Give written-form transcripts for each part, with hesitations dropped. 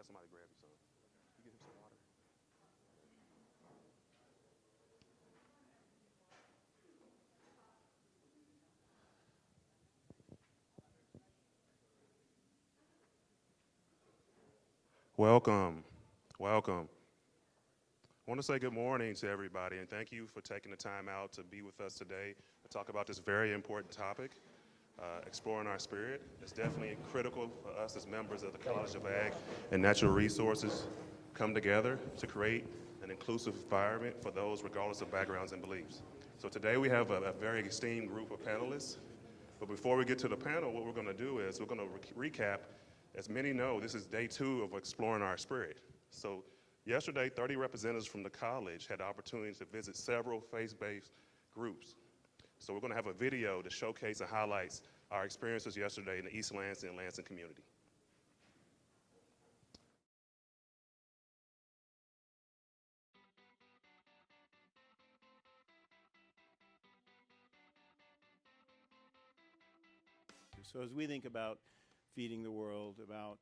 have somebody grab you some. You get him some water. Welcome. Welcome. I want to say good morning to everybody and thank you for taking the time out to be with us today to talk about this very important topic, exploring our spirit. It's definitely critical for us as members of the College of Ag and Natural Resources come together to create an inclusive environment for those regardless of backgrounds and beliefs. So today we have a very esteemed group of panelists. But before we get to the panel, what we're going to do is we're going to recap. As many know, this is day 2 of Exploring Our Spirit. So yesterday, 30 representatives from the college had the opportunity to visit several faith-based groups. So we're going to have a video to showcase and highlights our experiences yesterday in the East Lansing and Lansing community. So as we think about feeding the world, about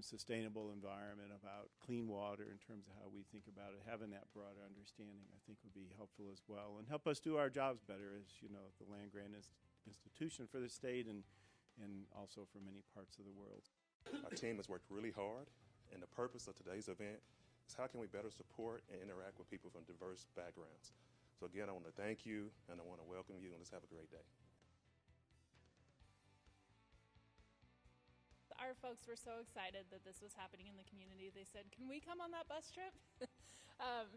sustainable environment, about clean water in terms of how we think about it, having that broader understanding I think would be helpful as well and help us do our jobs better as, you know, the land-grant institution for the state and also for many parts of the world. Our team has worked really hard, and the purpose of today's event is how can we better support and interact with people from diverse backgrounds. So again, I want to thank you, and I want to welcome you, and let's have a great day. Our folks were so excited that this was happening in the community. They said, can we come on that bus trip?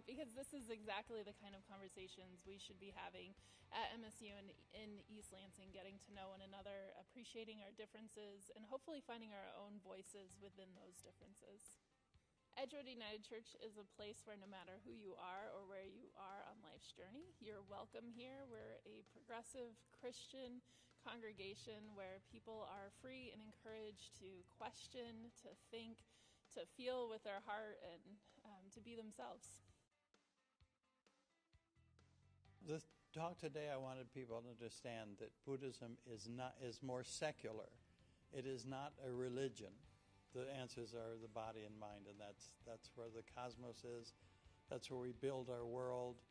Because this is exactly the kind of conversations we should be having at MSU and in East Lansing, getting to know one another, appreciating our differences, and hopefully finding our own voices within those differences. Edgewood United Church is a place where no matter who you are or where you are on life's journey, you're welcome here. We're a progressive Christian congregation where people are free and encouraged to question, to think, to feel with their heart, and to be themselves. The talk today, I wanted people to understand that Buddhism is more secular. It is not a religion. The answers are the body and mind, and that's where the cosmos is. That's where we build our world.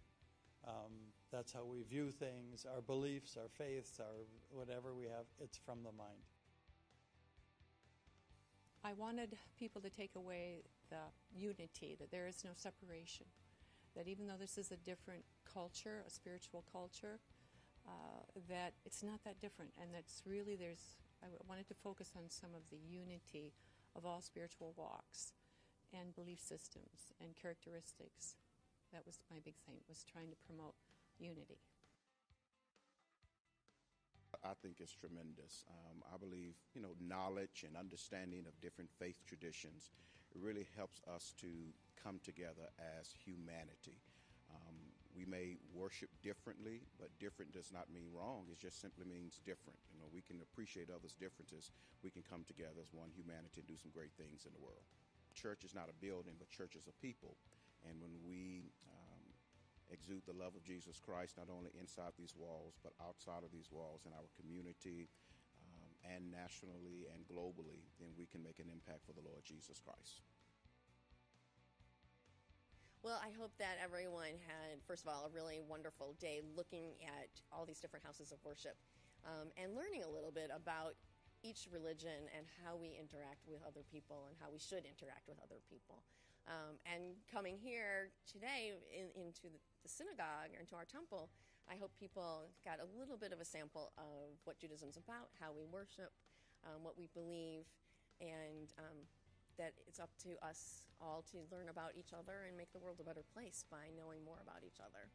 That's how we view things, our beliefs, our faiths, our whatever we have, it's from the mind. I wanted people to take away the unity, that there is no separation, that even though this is a different culture, a spiritual culture, that it's not that different, and that's really I wanted to focus on some of the unity of all spiritual walks and belief systems and characteristics. That was my big thing, was trying to promote unity. I think it's tremendous. I believe, knowledge and understanding of different faith traditions really helps us to come together as humanity. We may worship differently, but different does not mean wrong. It just simply means different. We can appreciate others' differences. We can come together as one humanity and do some great things in the world. Church is not a building, but church is a people. And when we exude the love of Jesus Christ, not only inside these walls, but outside of these walls in our community and nationally and globally, then we can make an impact for the Lord Jesus Christ. Well, I hope that everyone had, first of all, a really wonderful day looking at all these different houses of worship and learning a little bit about each religion and how we interact with other people and how we should interact with other people. And coming here today into the synagogue or into our temple, I hope people got a little bit of a sample of what Judaism's about, how we worship, what we believe, and that it's up to us all to learn about each other and make the world a better place by knowing more about each other.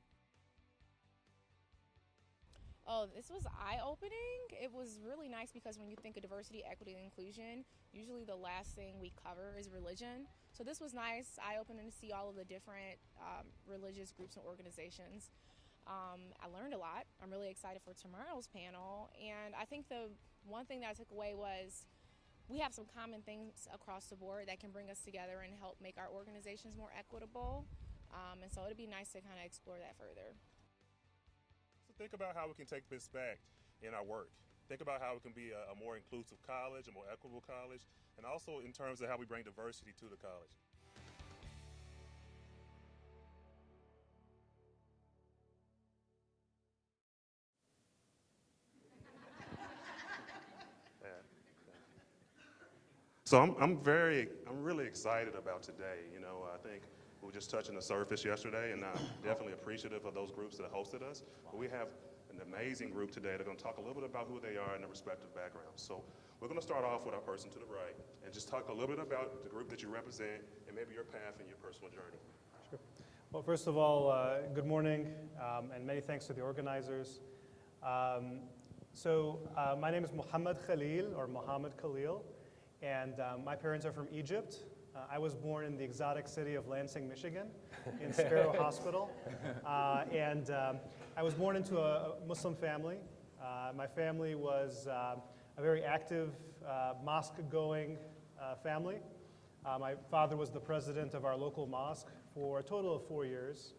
Oh, this was eye-opening. It was really nice because when you think of diversity, equity, and inclusion, usually the last thing we cover is religion. So this was nice, eye-opening to see all of the different religious groups and organizations. I learned a lot. I'm really excited for tomorrow's panel. And I think the one thing that I took away was we have some common things across the board that can bring us together and help make our organizations more equitable. And so it'd be nice to kind of explore that further. Think about how we can take this back in our work. Think about how it can be a more inclusive college, a more equitable college, and also in terms of how we bring diversity to the college. So I'm really excited about today. You know, I think we were just touching the surface yesterday, and I'm definitely appreciative of those groups that hosted us. But we have an amazing group today. They're going to talk a little bit about who they are and their respective backgrounds. So we're going to start off with our person to the right and just talk a little bit about the group that you represent and maybe your path and your personal journey. Sure. Well, first of all, good morning, and many thanks to the organizers. My name is Mohammed Khalil, and my parents are from Egypt. I was born in the exotic city of Lansing, Michigan, in Sparrow Hospital. I was born into a Muslim family. My family was a very active, mosque-going family. My father was the president of our local mosque for a total of 4 years,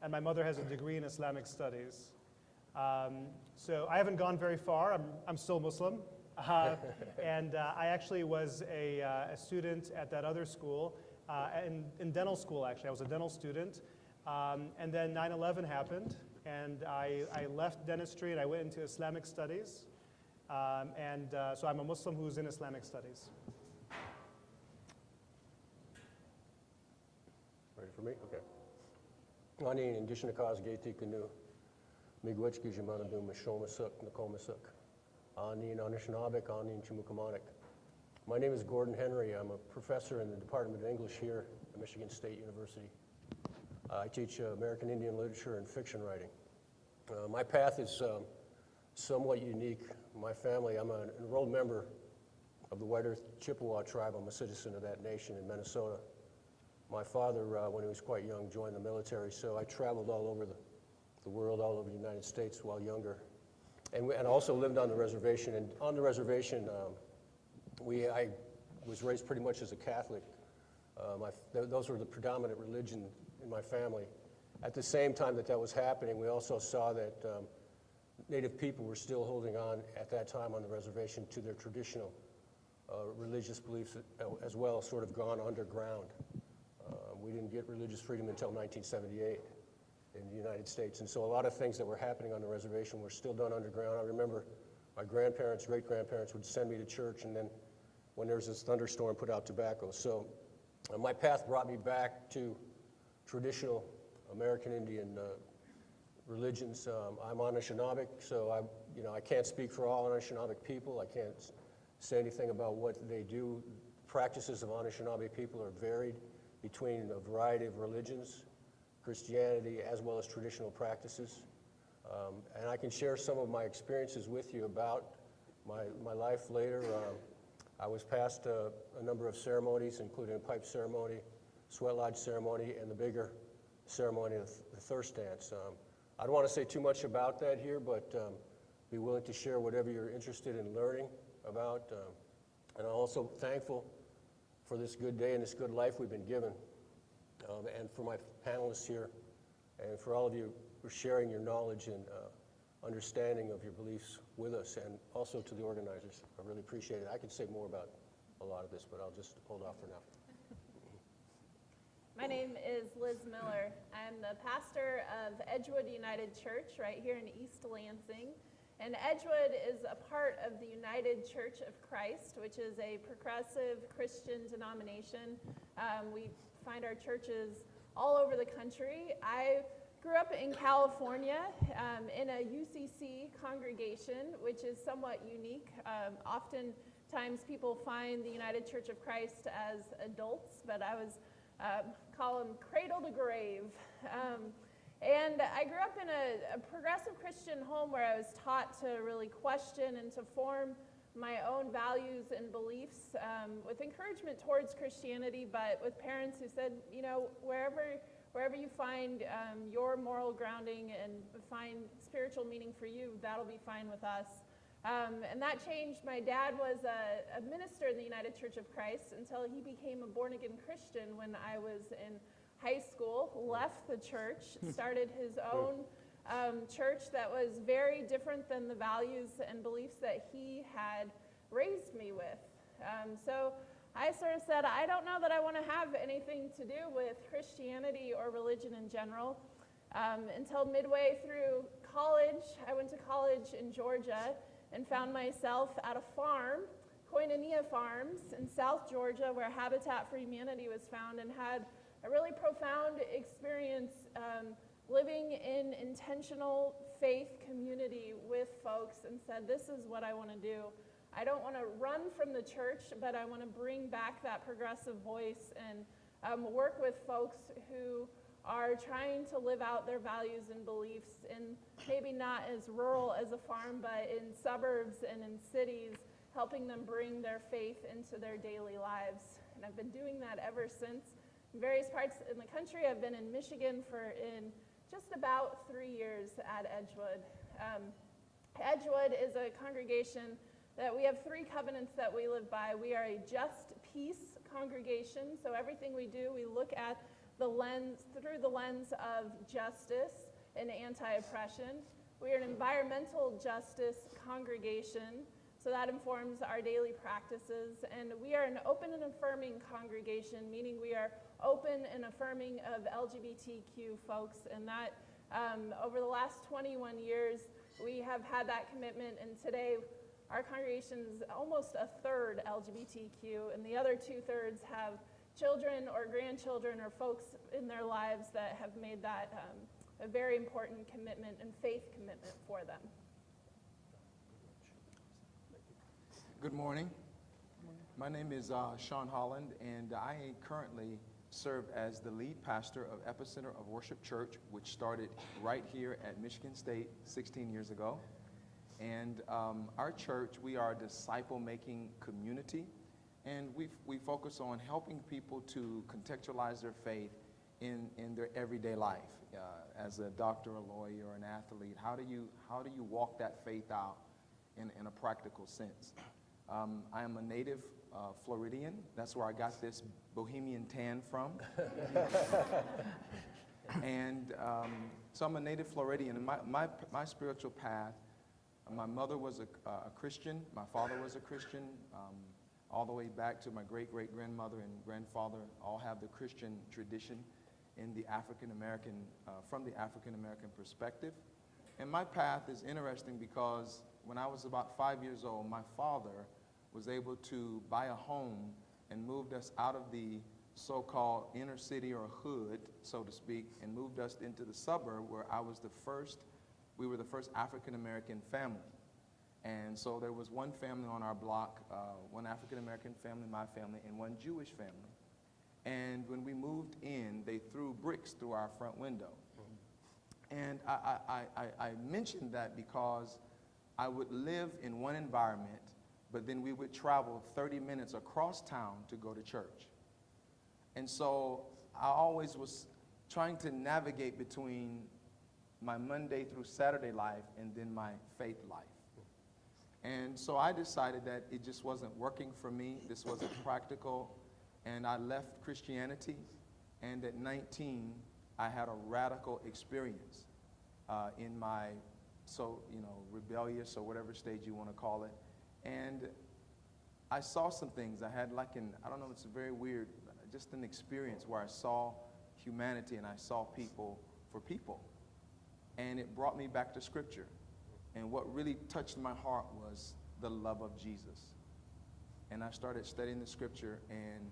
and my mother has a degree in Islamic studies. So I haven't gone very far. I'm still Muslim. I actually was a student at that other school, in dental school, actually. I was a dental student. And then 9/11 happened, and I left dentistry and I went into Islamic studies. So I'm a Muslim who's in Islamic studies. Ready for me? Okay. Ani indishna cause gati kanu migwechki jimana dum shomasuk nakomasuk. Ani nanishnabik ani chimukamonik. My name is Gordon Henry. I'm a professor in the Department of English here at Michigan State University. I teach American Indian literature and fiction writing. My path is somewhat unique. My family, I'm an enrolled member of the White Earth Chippewa tribe. I'm a citizen of that nation in Minnesota. My father, when he was quite young, joined the military, so I traveled all over the world, all over the United States while younger, and also lived on the reservation. And on the reservation, I was raised pretty much as a Catholic. Those were the predominant religion in my family. At the same time that was happening, we also saw that Native people were still holding on at that time on the reservation to their traditional religious beliefs as well, sort of gone underground. We didn't get religious freedom until 1978 in the United States, and so a lot of things that were happening on the reservation were still done underground. I remember my grandparents, great-grandparents would send me to church, and then when there was this thunderstorm, put out tobacco. So my path brought me back to traditional American Indian religions. I'm Anishinaabeg, so I can't speak for all Anishinaabeg people. I can't say anything about what they do. Practices of Anishinaabe people are varied between a variety of religions, Christianity, as well as traditional practices. And I can share some of my experiences with you about my life later. I was past a number of ceremonies, including a pipe ceremony, sweat lodge ceremony, and the bigger ceremony of the thirst dance. I don't want to say too much about that here, but be willing to share whatever you're interested in learning about. And I'm also thankful for this good day and this good life we've been given, and for my panelists here, and for all of you for sharing your knowledge and understanding of your beliefs with us, and also to the organizers. I really appreciate it. I could say more about a lot of this, but I'll just hold off for now. My name is Liz Miller. I'm the pastor of Edgewood United Church right here in East Lansing. And Edgewood is a part of the United Church of Christ, which is a progressive Christian denomination. We find our churches all over the country. I grew up in California in a UCC congregation, which is somewhat unique. Oftentimes people find the United Church of Christ as adults, but I was call them cradle to grave. And I grew up in a progressive Christian home where I was taught to really question and to form my own values and beliefs with encouragement towards Christianity, but with parents who said, you know, wherever you find your moral grounding and find spiritual meaning for you, that'll be fine with us. And that changed. My dad was a minister in the United Church of Christ until he became a born-again Christian when I was in high school, left the church, started his own church that was very different than the values and beliefs that he had raised me with. So I sort of said, I don't know that I want to have anything to do with Christianity or religion in general. Until midway through college, I went to college in Georgia and found myself at a farm, Koinonia Farms in South Georgia, where Habitat for Humanity was found, and had a really profound experience living in intentional faith community with folks, and said, this is what I want to do. I don't want to run from the church, but I want to bring back that progressive voice and work with folks who are trying to live out their values and beliefs in maybe not as rural as a farm, but in suburbs and in cities, helping them bring their faith into their daily lives. And I've been doing that ever since. In various parts in the country, I've been in Michigan in just about 3 years at Edgewood. Edgewood is a congregation that we have 3 covenants that we live by. We are a just peace congregation, so everything we do, we look at through the lens of justice and anti-oppression. We are an environmental justice congregation, so that informs our daily practices. And we are an open and affirming congregation, meaning we are open and affirming of LGBTQ folks. And that over the last 21 years, we have had that commitment. And today, our congregation is almost a third LGBTQ, and the other 2/3 have children or grandchildren or folks in their lives that have made that a very important commitment and faith commitment for them. Good morning. My name is Sean Holland, and I currently serve as the lead pastor of Epicenter of Worship Church, which started right here at Michigan State 16 years ago. And our church, we are a disciple-making community, and we focus on helping people to contextualize their faith in their everyday life. As a doctor, a lawyer, or an athlete, how do you walk that faith out in a practical sense? I am a native Floridian. That's where I got this bohemian tan from. And so I'm a native Floridian, and my spiritual path, my mother was a Christian, my father was a Christian, all the way back to my great-great-grandmother and grandfather all have the Christian tradition in the African-American, from the African-American perspective. And my path is interesting because when I was about 5 years old, my father was able to buy a home and moved us out of the so-called inner city or hood, so to speak, and moved us into the suburb where we were the first African-American family. And so there was one family on our block, one African-American family, my family, and one Jewish family. And when we moved in, they threw bricks through our front window. And I mentioned that because I would live in one environment, but then we would travel 30 minutes across town to go to church. And so I always was trying to navigate between my Monday through Saturday life and then my faith life. And so I decided that it just wasn't working for me. This wasn't practical. And I left Christianity. And at 19, I had a radical experience in my, rebellious or whatever stage you want to call it. And I saw some things. I had I don't know, it's very weird, just an experience where I saw humanity and I saw people for people. And it brought me back to Scripture. And what really touched my heart was the love of Jesus. And I started studying the Scripture, and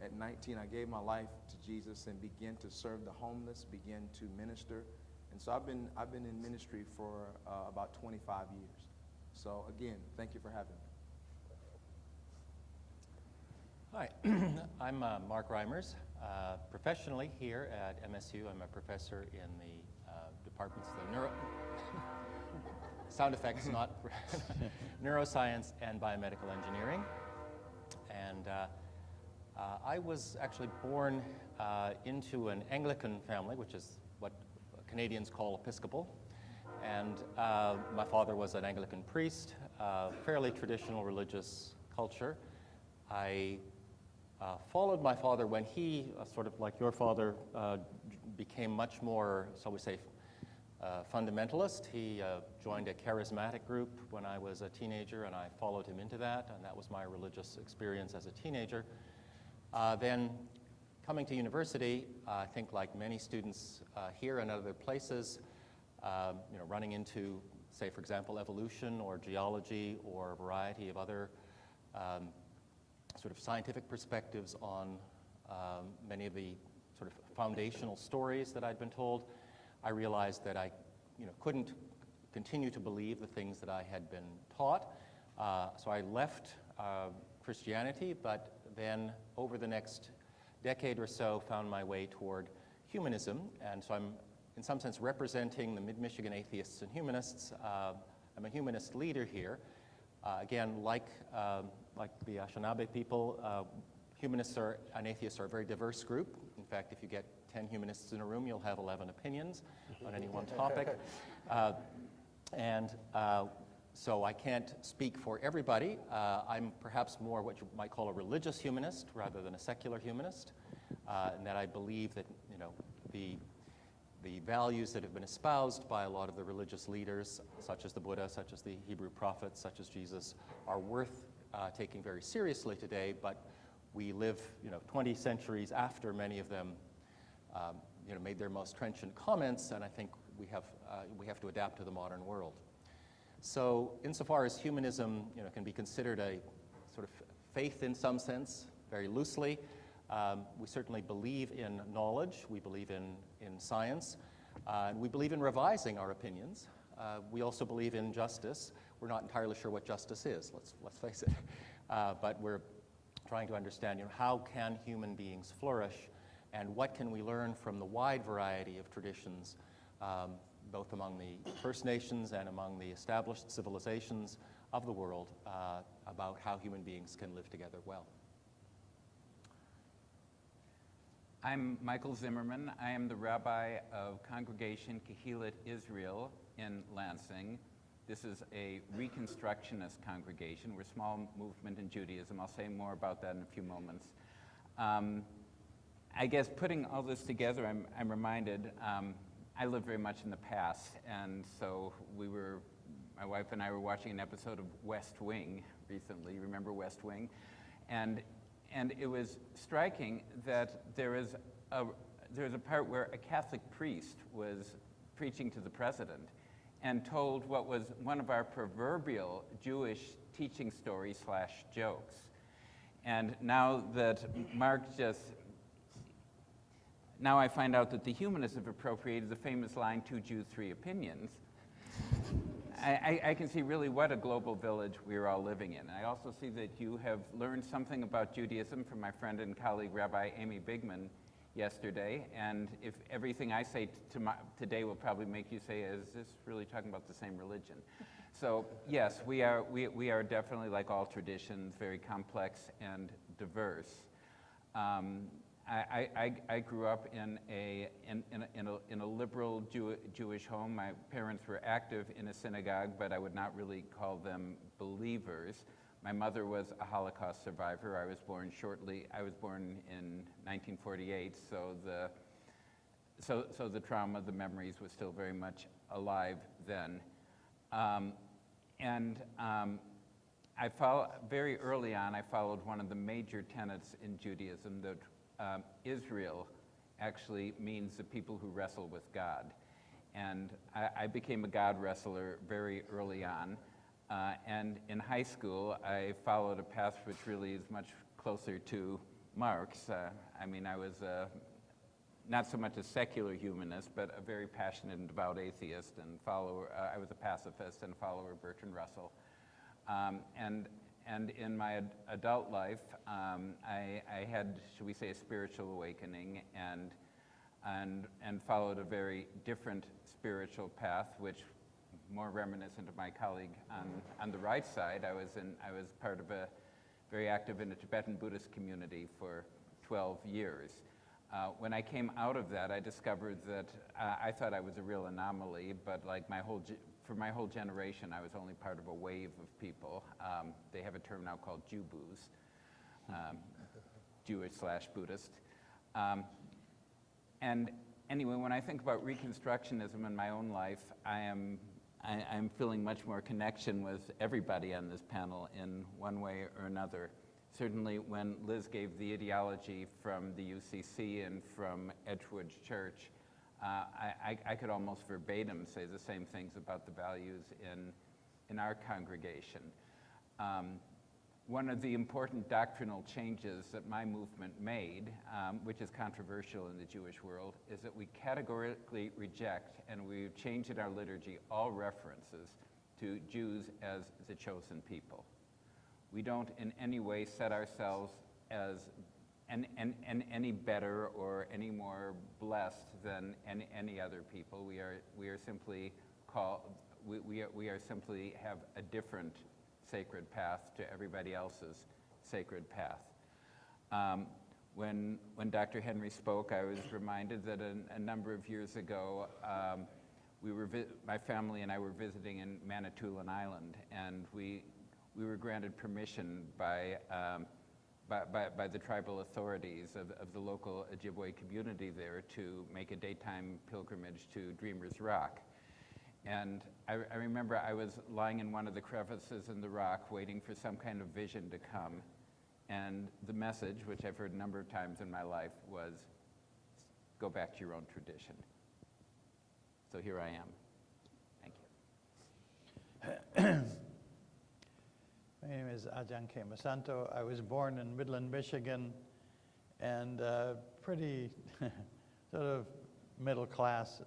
at 19, I gave my life to Jesus and began to serve the homeless, began to minister. And so I've been in ministry for about 25 years. So again, thank you for having me. Hi, I'm Mark Reimers. Professionally here at MSU, I'm a professor in the departments of sound effects, not neuroscience and biomedical engineering. And I was actually born into an Anglican family, which is what Canadians call Episcopal. And my father was an Anglican priest, fairly traditional religious culture. I followed my father when he, sort of like your father, became much more, shall we say, fundamentalist. He joined a charismatic group when I was a teenager, and I followed him into that, and that was my religious experience as a teenager. Then coming to university, I think like many students here and other places, running into, say, for example, evolution or geology or a variety of other sort of scientific perspectives on many of the sort of foundational stories that I'd been told, I realized that I couldn't continue to believe the things that I had been taught. So I left Christianity, but then over the next decade or so found my way toward humanism. And so I'm, in some sense, representing the Mid-Michigan atheists and humanists. I'm a humanist leader here. Again, like the Anishinaabe people, humanists and atheists are a very diverse group. In fact, if you get 10 humanists in a room, you'll have 11 opinions on any one topic. So I can't speak for everybody. I'm perhaps more what you might call a religious humanist rather than a secular humanist, and that I believe that the values that have been espoused by a lot of the religious leaders, such as the Buddha, such as the Hebrew prophets, such as Jesus, are worth taking very seriously today, but we live 20 centuries after many of them made their most trenchant comments, and I think we have to adapt to the modern world. So insofar as humanism can be considered a sort of faith in some sense, very loosely, we certainly believe in knowledge, we believe in science, and we believe in revising our opinions. We also believe in justice. We're not entirely sure what justice is, let's face it, but we're trying to understand how can human beings flourish, and what can we learn from the wide variety of traditions, both among the First Nations and among the established civilizations of the world, about how human beings can live together well. I'm Michael Zimmerman. I am the rabbi of Congregation Kehillat Israel in Lansing. This is a Reconstructionist congregation. We're a small movement in Judaism. I'll say more about that in a few moments. I guess putting all this together, I'm reminded, I live very much in the past, and so my wife and I were watching an episode of West Wing recently. Remember West Wing? And it was striking that there is a part where a Catholic priest was preaching to the president and told what was one of our proverbial Jewish teaching stories / jokes. And now that now I find out that the humanists have appropriated the famous line, 2 Jews, 3 opinions. I can see really what a global village we're all living in. I also see that you have learned something about Judaism from my friend and colleague, Rabbi Amy Bigman, yesterday. And if everything I say today will probably make you say, is this really talking about the same religion? So yes, we are definitely, like all traditions, very complex and diverse. I grew up in a liberal Jewish home. My parents were active in a synagogue, but I would not really call them believers. My mother was a Holocaust survivor. I was born in 1948, so the trauma, the memories was still very much alive then. Very early on, I followed one of the major tenets in Judaism, that Israel actually means the people who wrestle with God. And I became a God wrestler very early on. And in high school, I followed a path which really is much closer to Marx. I was not so much a secular humanist, but a very passionate and devout atheist and follower. I was a pacifist and follower of Bertrand Russell. And in my adult life, I had, should we say, a spiritual awakening and followed a very different spiritual path, which more reminiscent of my colleague on the right side. I was part of very active in a Tibetan Buddhist community for 12 years. When I came out of that, I discovered that I thought I was a real anomaly, but like for my whole generation, I was only part of a wave of people. They have a term now called Jew-boos, Jewish / Buddhist. And Anyway, when I think about Reconstructionism in my own life, I'm feeling much more connection with everybody on this panel in one way or another. Certainly when Liz gave the ideology from the UCC and from Edgewood Church, I could almost verbatim say the same things about the values in our congregation. One of the important doctrinal changes that my movement made, which is controversial in the Jewish world, is that we categorically reject, and we've changed in our liturgy, all references to Jews as the chosen people. We don't in any way set ourselves as any better or any more blessed than any other people. We are simply called, we are simply have a different sacred path to everybody else's sacred path. When Dr. Henry spoke, I was reminded that a number of years ago, my family and I were visiting in Manitoulin Island, and we were granted permission by the tribal authorities of the local Ojibwe community there to make a daytime pilgrimage to Dreamer's Rock. And I remember I was lying in one of the crevices in the rock waiting for some kind of vision to come. And the message, which I've heard a number of times in my life, was, go back to your own tradition. So here I am. Thank you. My name is Ajahn Kemasanto. I was born in Midland, Michigan, and pretty sort of middle-class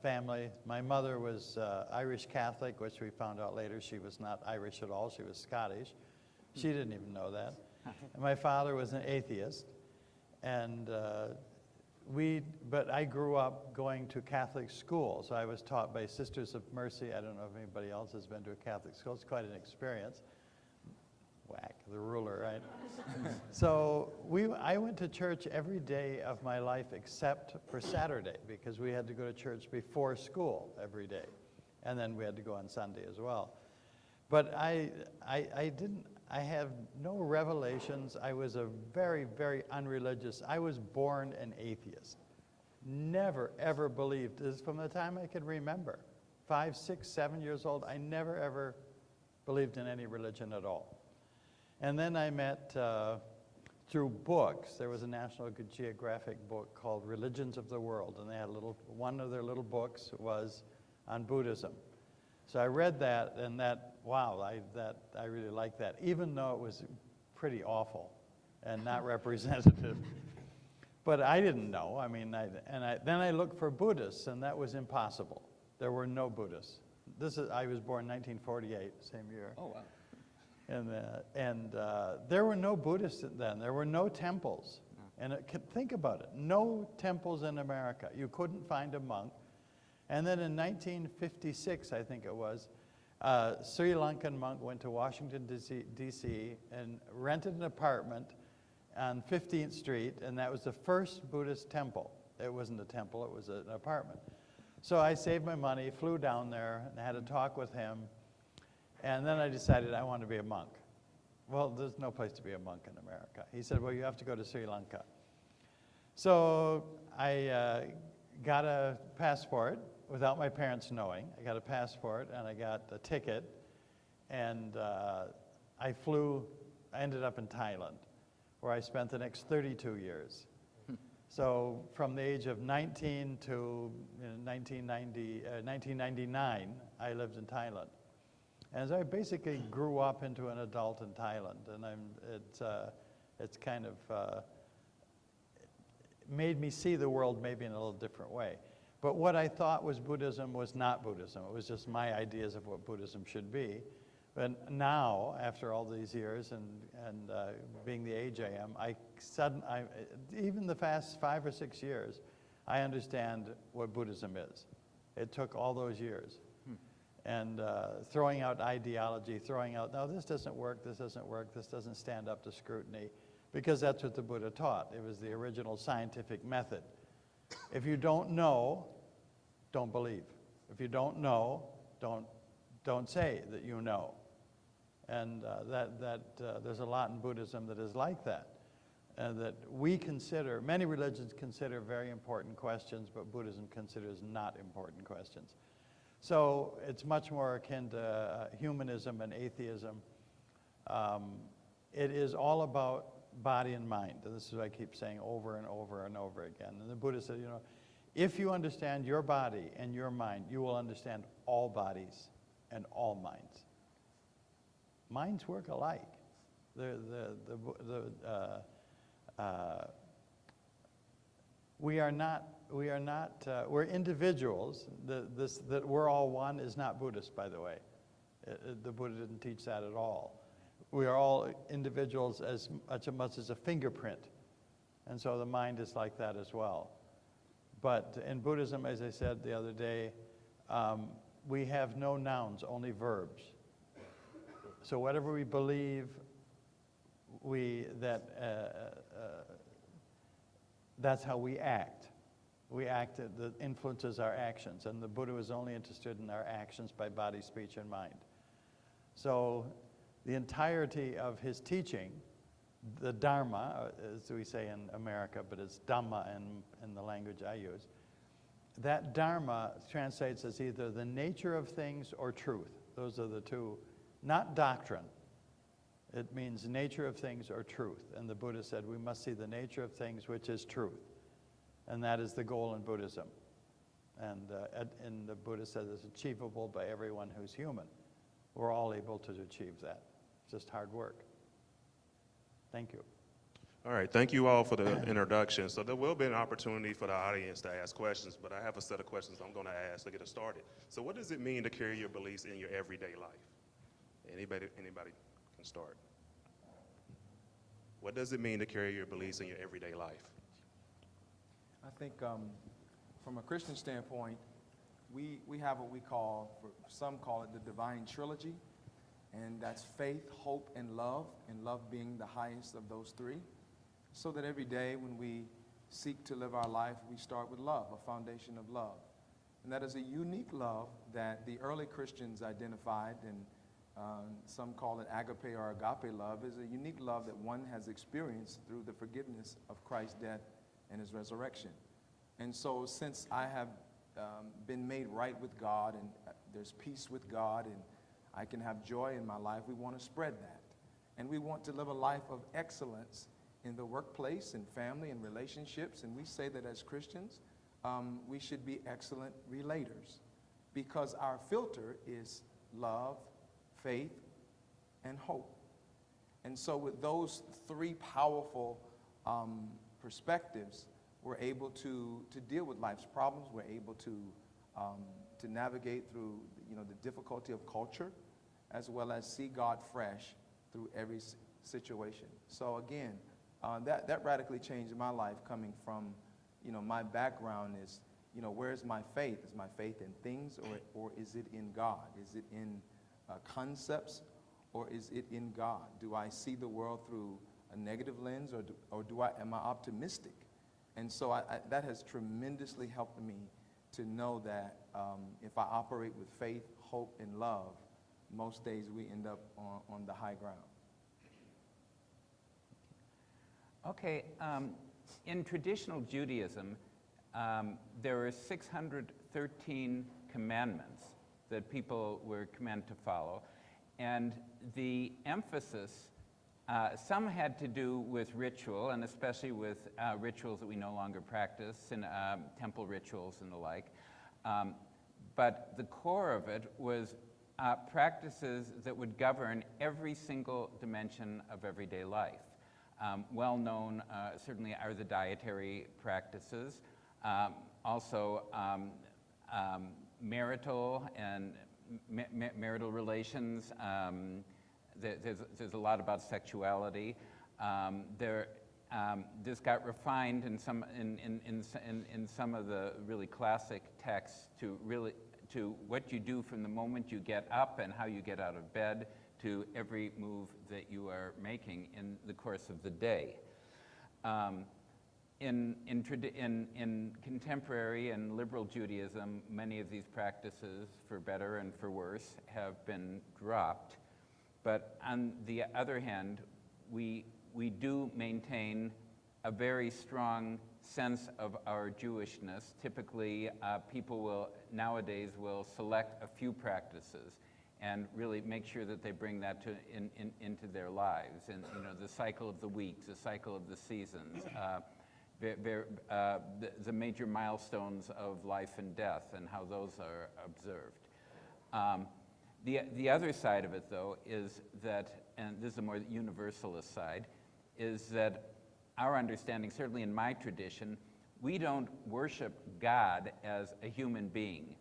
family. My mother was Irish Catholic, which we found out later she was not Irish at all. She was Scottish. She didn't even know that. And my father was an atheist. And but I grew up going to Catholic school. So I was taught by Sisters of Mercy. I don't know if anybody else has been to a Catholic school. It's quite an experience. Whack, the ruler, right? So I went to church every day of my life except for Saturday, because we had to go to church before school every day. And then we had to go on Sunday as well. But I have no revelations. I was a very, very unreligious. I was born an atheist. Never, ever believed. This is from the time I could remember. 5, 6, 7 years old, I never, ever believed in any religion at all. And then I met, through books, there was a National Geographic book called Religions of the World, and they had one of their little books was on Buddhism. So I read that, and wow, I really liked that, even though it was pretty awful and not representative. But I didn't know. I mean, then I looked for Buddhists, and that was impossible. There were no Buddhists. I was born in 1948, same year. Oh, wow. And there were no Buddhists then. There were no temples. And think about it. No temples in America. You couldn't find a monk. And then in 1956, I think it was, a Sri Lankan monk went to Washington, D.C. and rented an apartment on 15th Street, and that was the first Buddhist temple. It wasn't a temple, it was an apartment. So I saved my money, flew down there, and had a talk with him. And then I decided I wanted to be a monk. Well, there's no place to be a monk in America. He said, well, you have to go to Sri Lanka. So I got a passport without my parents knowing. I got a passport and I got a ticket, and I ended up in Thailand, where I spent the next 32 years. So from the age of 19 to 1999, I lived in Thailand. And so I basically grew up into an adult in Thailand, and it's kind of made me see the world maybe in a little different way. But what I thought was Buddhism was not Buddhism. It was just my ideas of what Buddhism should be. But now, after all these years and being the age I am, even the past 5 or 6 years, I understand what Buddhism is. It took all those years. And throwing out ideology, no, this doesn't work, this doesn't work, this doesn't stand up to scrutiny, because that's what the Buddha taught. It was the original scientific method. If you don't know, don't believe. If you don't know, don't say that you know. And there's a lot in Buddhism that is like that. that we consider, many religions consider very important questions, but Buddhism considers not important questions. So it's much more akin to humanism and atheism. It is all about body and mind. And this is what I keep saying over and over and over again. And the Buddha said, you know, if you understand your body and your mind, you will understand all bodies and all minds. Minds work alike. We're individuals. That we're all one is not Buddhist, by the way. The Buddha didn't teach that at all. We are all individuals as much as a fingerprint. And so the mind is like that as well. But in Buddhism, as I said the other day, we have no nouns, only verbs. So whatever we believe, that's how we act. We act that influences our actions, and the Buddha was only interested in our actions by body, speech, and mind. So the entirety of his teaching, the Dharma, as we say in America, but it's Dhamma in the language I use, that Dharma translates as either the nature of things or truth. Those are the two, not doctrine. It means nature of things or truth. And the Buddha said we must see the nature of things, which is truth. And that is the goal in Buddhism. And the Buddha says it's achievable by everyone who's human. We're all able to achieve that. It's just hard work. Thank you. All right, thank you all for the introduction. So there will be an opportunity for the audience to ask questions, but I have a set of questions I'm going to ask to get us started. So what does it mean to carry your beliefs in your everyday life? Anybody can start. What does it mean to carry your beliefs in your everyday life? I think from a Christian standpoint, we have what we call, some call it the divine trilogy, and that's faith, hope, and love being the highest of those three. So that every day when we seek to live our life, we start with love, a foundation of love. And that is a unique love that the early Christians identified, and some call it agape or agape love, is a unique love that one has experienced through the forgiveness of Christ's death and his resurrection. And so since I have been made right with God, and there's peace with God, and I can have joy in my life, we want to spread that. And we want to live a life of excellence in the workplace and family and relationships. And we say that as Christians, we should be excellent relators, because our filter is love, faith, and hope. And so with those three powerful perspectives, we're able to deal with life's problems. We're able to navigate through the difficulty of culture, as well as see God fresh through every situation. So again, that radically changed my life, coming from, my background is, where is my faith? Is my faith in things, or is it in God? Is it in concepts, or is it in God? Do I see the world through a negative lens, or am I optimistic? And so that has tremendously helped me to know that if I operate with faith, hope, and love, most days we end up on the high ground. Okay, in traditional Judaism, there are 613 commandments that people were commanded to follow, and the emphasis, some had to do with ritual, and especially with rituals that we no longer practice, and temple rituals and the like, but the core of it was practices that would govern every single dimension of everyday life. Well known certainly are the dietary practices, also marital and marital relations. There's a lot about sexuality. This got refined in some of the really classic texts to what you do from the moment you get up and how you get out of bed to every move that you are making in the course of the day. In contemporary and liberal Judaism, many of these practices, for better and for worse, have been dropped. But on the other hand, we do maintain a very strong sense of our Jewishness. Typically, people nowadays will select a few practices and really make sure that they bring that into their lives. And the cycle of the weeks, the cycle of the seasons, the major milestones of life and death and how those are observed. The other side of it, though, is that, and this is a more universalist side, is that our understanding, certainly in my tradition, we don't worship God as a human being.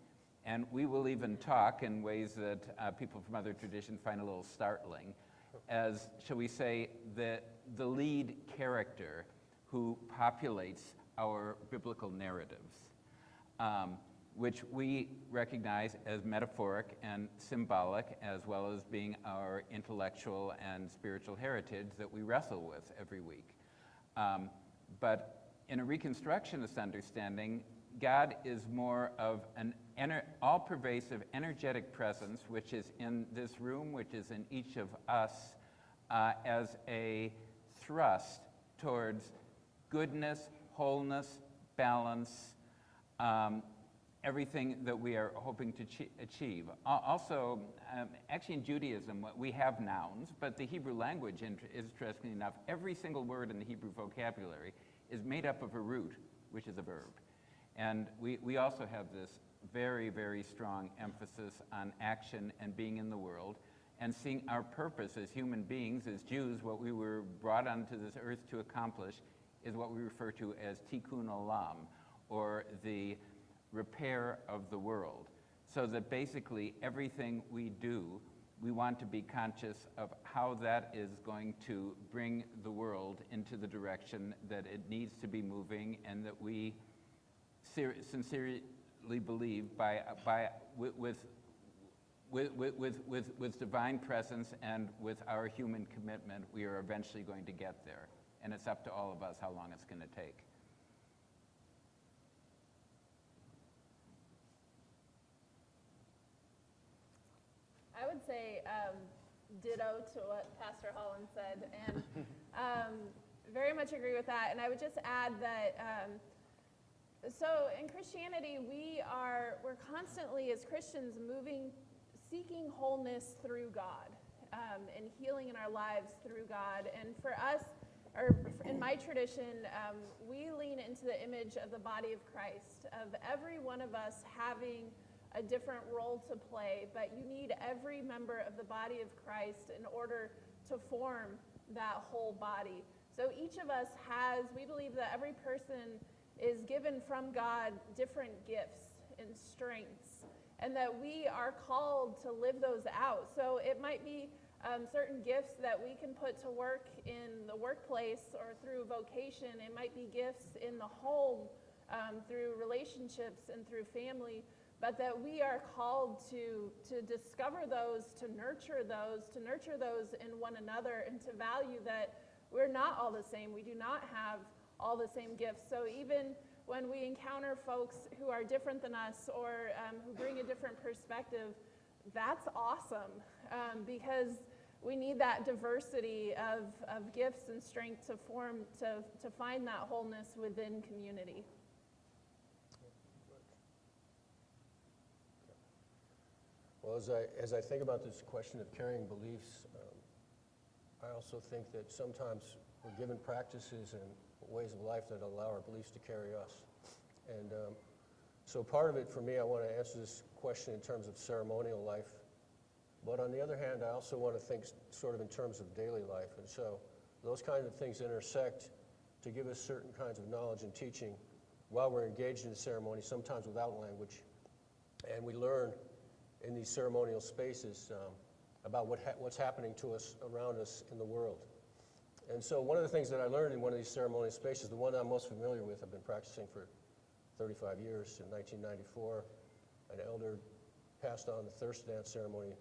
And we will even talk in ways that people from other traditions find a little startling, as, shall we say, the lead character who populates our biblical narratives, which we recognize as metaphoric and symbolic, as well as being our intellectual and spiritual heritage that we wrestle with every week. But in a Reconstructionist understanding, God is more of an all-pervasive, energetic presence, which is in this room, which is in each of us, as a thrust towards goodness, wholeness, balance, everything that we are hoping to achieve. Also, actually in Judaism, we have nouns, but the Hebrew language, interestingly enough, every single word in the Hebrew vocabulary is made up of a root, which is a verb. And we also have this very, very strong emphasis on action and being in the world and seeing our purpose as human beings, as Jews. What we were brought onto this earth to accomplish is what we refer to as tikkun olam, or the repair of the world. So that basically everything we do, we want to be conscious of how that is going to bring the world into the direction that it needs to be moving, and that we sincerely believe with divine presence and with our human commitment, we are eventually going to get there. And it's up to all of us how long it's going to take. I would say ditto to what Pastor Holland said, and very much agree with that. And I would just add that so in Christianity, we're constantly as Christians seeking wholeness through God, and healing in our lives through God. And for us, or in my tradition, we lean into the image of the body of Christ, of every one of us having a different role to play, but you need every member of the body of Christ in order to form that whole body. So each of us we believe that every person is given from God different gifts and strengths, and that we are called to live those out. So it might be certain gifts that we can put to work in the workplace or through vocation. It might be gifts in the home, through relationships and through family, but that we are called to discover those, to nurture those in one another, and to value that we're not all the same. We do not have all the same gifts. So even when we encounter folks who are different than us, or who bring a different perspective, that's awesome, because we need that diversity of gifts and strength to find that wholeness within community. Well, as I think about this question of carrying beliefs, I also think that sometimes we're given practices and ways of life that allow our beliefs to carry us. And so part of it for me, I want to answer this question in terms of ceremonial life. But on the other hand, I also want to think sort of in terms of daily life. And so those kinds of things intersect to give us certain kinds of knowledge and teaching while we're engaged in the ceremony, sometimes without language. And we learn in these ceremonial spaces about what's happening to us around us in the world. And so one of the things that I learned in one of these ceremonial spaces, the one I'm most familiar with, I've been practicing for 35 years. In 1994, an elder passed on the thirst dance ceremony.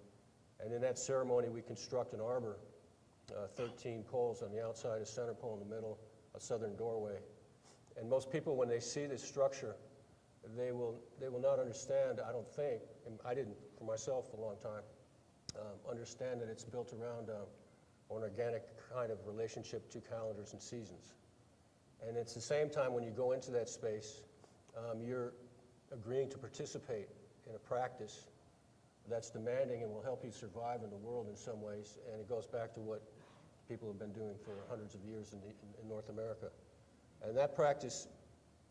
And in that ceremony, we construct an arbor, 13 poles on the outside, a center pole in the middle, a southern doorway. And most people, when they see this structure, they will not understand, I don't think, and I didn't for myself for a long time, understand that it's built around an organic kind of relationship to calendars and seasons. And it's the same time when you go into that space, you're agreeing to participate in a practice that's demanding and will help you survive in the world in some ways. And it goes back to what people have been doing for hundreds of years in North America. And that practice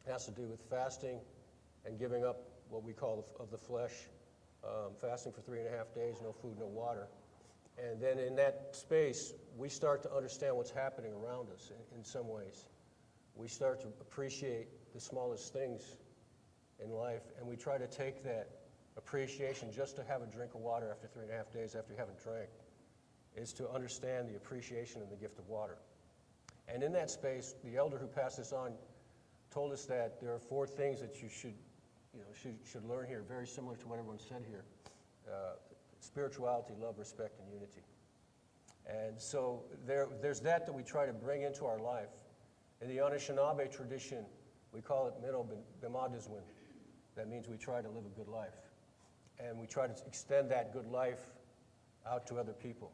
has to do with fasting and giving up what we call of the flesh, fasting for 3.5 days, no food, no water. And then in that space, we start to understand what's happening around us in some ways. We start to appreciate the smallest things in life, and we try to take that appreciation just to have a drink of water after 3.5 days after you haven't drank, is to understand the appreciation and the gift of water. And in that space, the elder who passed this on told us that there are 4 things that you should learn here, very similar to what everyone said here. Spirituality, love, respect, and unity. And so there's that we try to bring into our life. In the Anishinaabe tradition, we call it Mino Bimadizwin. That means we try to live a good life. And we try to extend that good life out to other people.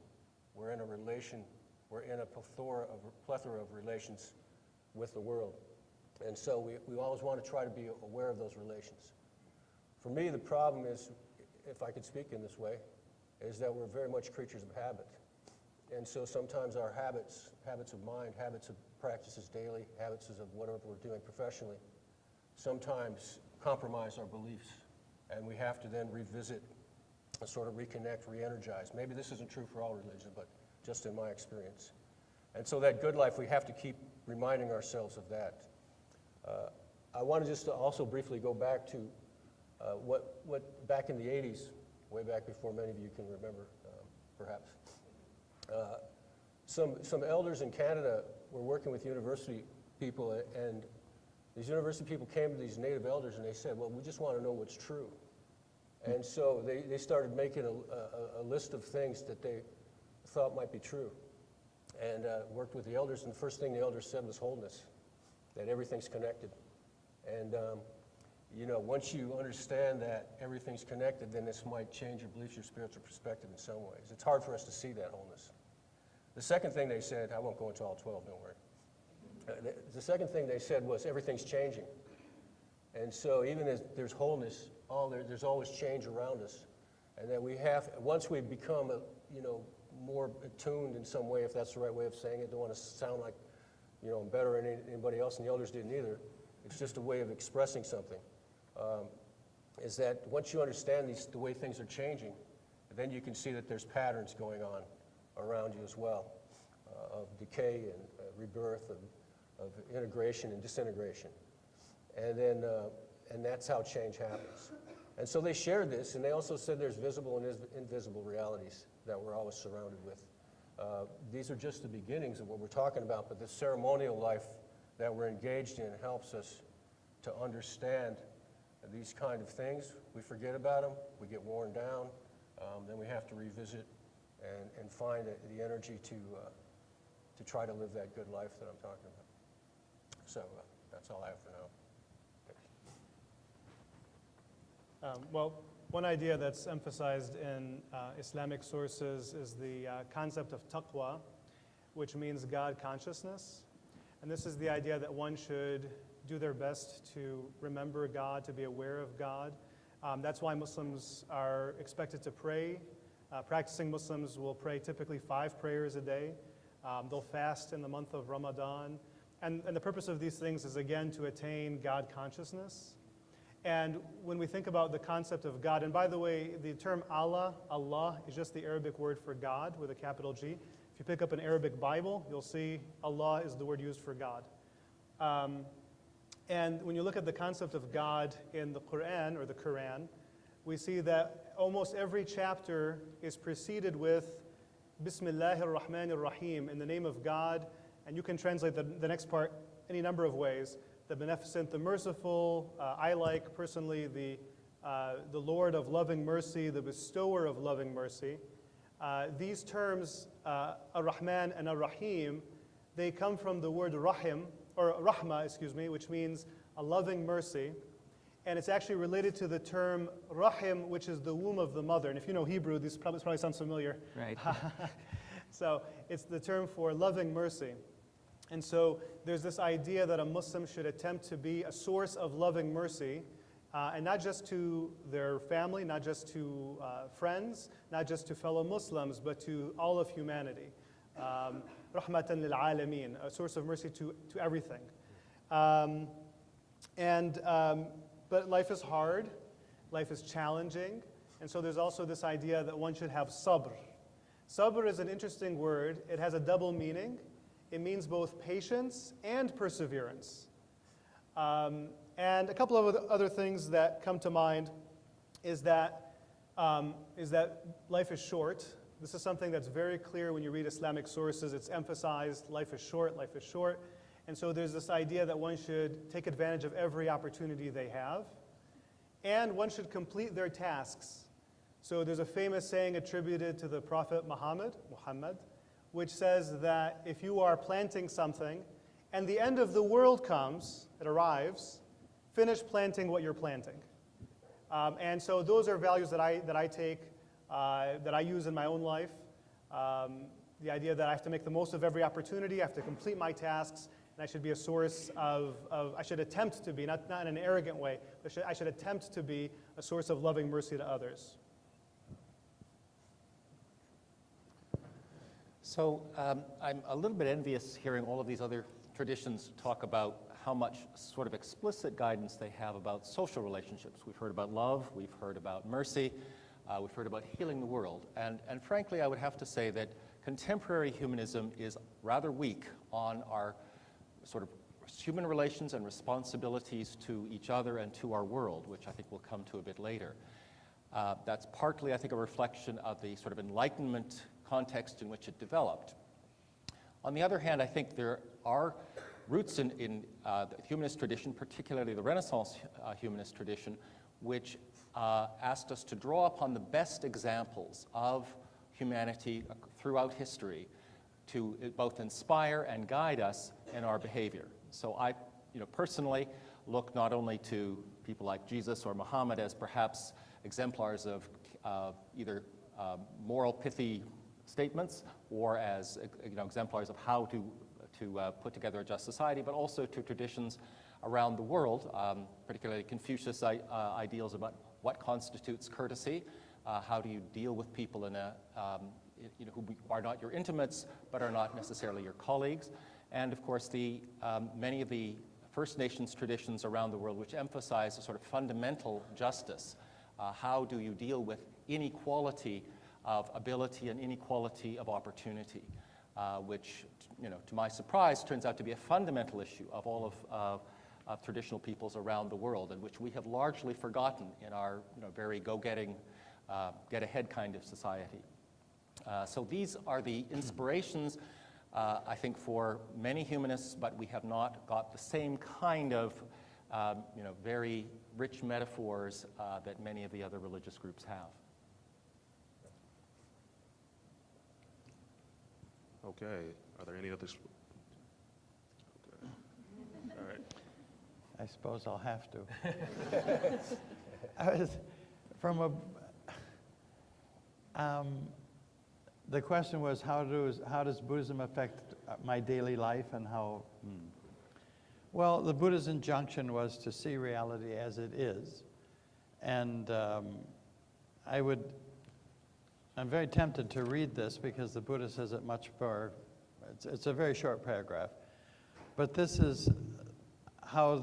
We're in a plethora of relations with the world. And so we always want to try to be aware of those relations. For me, the problem is, if I could speak in this way, is that we're very much creatures of habit. And so sometimes our habits of mind, habits of practices daily, habits of whatever we're doing professionally, sometimes compromise our beliefs. And we have to then revisit and sort of reconnect, re-energize. Maybe this isn't true for all religions, but just in my experience. And so that good life, we have to keep reminding ourselves of that. I want to just also briefly go back to what back in the 80s, way back before many of you can remember, perhaps. Some elders in Canada were working with university people, and these university people came to these native elders and they said, well, we just want to know what's true. And so they started making a list of things that they thought might be true, and worked with the elders, and the first thing the elders said was wholeness, that everything's connected. And once you understand that everything's connected, then this might change your beliefs, your spiritual perspective in some ways. It's hard for us to see that wholeness. The second thing they said, I won't go into all 12, don't worry. The second thing they said was everything's changing. And so even as there's wholeness, there's always change around us. And that once we become, more attuned in some way, if that's the right way of saying it, don't want to sound like, I'm better than anybody else, and the elders didn't either. It's just a way of expressing something. Is that once you understand the way things are changing, then you can see that there's patterns going on around you as well, of decay and rebirth, of integration and disintegration. And then, and that's how change happens. And so they shared this, and they also said there's visible and invisible realities that we're always surrounded with. These are just the beginnings of what we're talking about, but the ceremonial life that we're engaged in helps us to understand these kind of things. We forget about them, we get worn down, then we have to revisit and find the energy to try to live that good life that I'm talking about. So that's all I have for now. Well, one idea that's emphasized in Islamic sources is the concept of taqwa, which means God consciousness. And this is the idea that one should do their best to remember God, to be aware of God. That's why Muslims are expected to pray. Practicing Muslims will pray typically 5 prayers a day. They'll fast in the month of Ramadan. And the purpose of these things is, again, to attain God consciousness. And when we think about the concept of God, and by the way, the term Allah is just the Arabic word for God with a capital G. If you pick up an Arabic Bible, you'll see Allah is the word used for God. And when you look at the concept of God in the Quran, or the Quran, we see that almost every chapter is preceded with Bismillahir Rahmanir Rahim, in the name of God, and you can translate the next part any number of ways. The Beneficent, the Merciful, I like personally the Lord of loving mercy, the Bestower of loving mercy. These terms, Ar-Rahman and Ar-Rahim, they come from the word Rahim, or Rahma, which means a loving mercy. And it's actually related to the term Rahim, which is the womb of the mother. And if you know Hebrew, this probably sounds familiar. Right. So it's the term for loving mercy. And so there's this idea that a Muslim should attempt to be a source of loving mercy, and not just to their family, not just to friends, not just to fellow Muslims, but to all of humanity. Rahmatan lil alameen, a source of mercy to everything. But life is hard, life is challenging, and so there's also this idea that one should have sabr. Sabr is an interesting word. It has a double meaning. It means both patience and perseverance. And a couple of other things that come to mind is that life is short. This is something that's very clear when you read Islamic sources. It's emphasized, life is short, life is short. And so there's this idea that one should take advantage of every opportunity they have. And one should complete their tasks. So there's a famous saying attributed to the Prophet Muhammad, which says that if you are planting something and the end of the world comes, it arrives, finish planting what you're planting. And so those are values that I take, that I use in my own life. The idea that I have to make the most of every opportunity, I have to complete my tasks, and I should be a source I should attempt to be, not in an arrogant way, but I should attempt to be a source of loving mercy to others. So I'm a little bit envious hearing all of these other traditions talk about how much sort of explicit guidance they have about social relationships. We've heard about love, we've heard about mercy, we've heard about healing the world. And frankly, I would have to say that contemporary humanism is rather weak on our sort of human relations and responsibilities to each other and to our world, which I think we'll come to a bit later. That's partly, I think, a reflection of the sort of Enlightenment context in which it developed. On the other hand, I think there are roots in the humanist tradition, particularly the Renaissance humanist tradition, which asked us to draw upon the best examples of humanity throughout history to both inspire and guide us in our behavior. So I, personally look not only to people like Jesus or Muhammad as perhaps exemplars of either moral pithy statements or as exemplars of how to put together a just society, but also to traditions around the world, particularly Confucius ideals about what constitutes courtesy, how do you deal with people in who are not your intimates, but are not necessarily your colleagues, and of course many of the First Nations traditions around the world which emphasize a sort of fundamental justice. How do you deal with inequality of ability and inequality of opportunity, which, to my surprise, turns out to be a fundamental issue of all of traditional peoples around the world, and which we have largely forgotten in our very go-getting, get-ahead kind of society. So these are the inspirations, I think, for many humanists, but we have not got the same kind of very rich metaphors that many of the other religious groups have. Okay. Are there any others? Okay. All right. I suppose I'll have to. The question was, how does Buddhism affect my daily life and how? Well, the Buddha's injunction was to see reality as it is, and I'm very tempted to read this because the Buddha says it much more. It's a very short paragraph, but this is how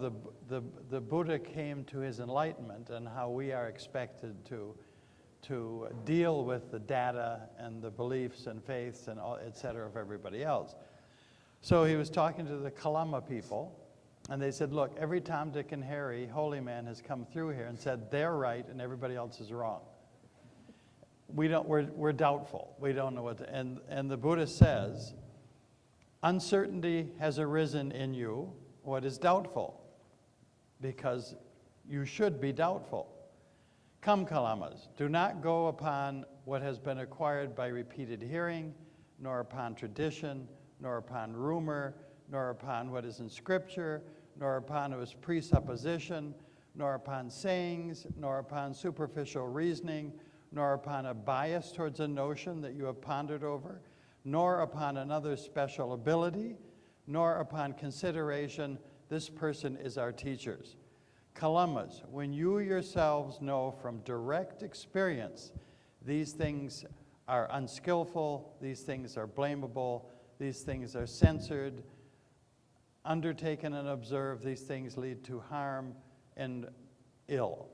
the Buddha came to his enlightenment and how we are expected to deal with the data and the beliefs and faiths and all, et cetera, of everybody else. So he was talking to the Kalama people, and they said, look, every Tom, Dick, and Harry holy man has come through here and said they're right and everybody else is wrong. We're doubtful. We don't know what to, and the Buddha says, uncertainty has arisen in you, what is doubtful, because you should be doubtful. Come, Kalamas, do not go upon what has been acquired by repeated hearing, nor upon tradition, nor upon rumor, nor upon what is in Scripture, nor upon what is presupposition, nor upon sayings, nor upon superficial reasoning, nor upon a bias towards a notion that you have pondered over, nor upon another's special ability, nor upon consideration, this person is our teachers. Columbus, when you yourselves know from direct experience these things are unskillful, these things are blamable, these things are censored, undertaken and observed, these things lead to harm and ill,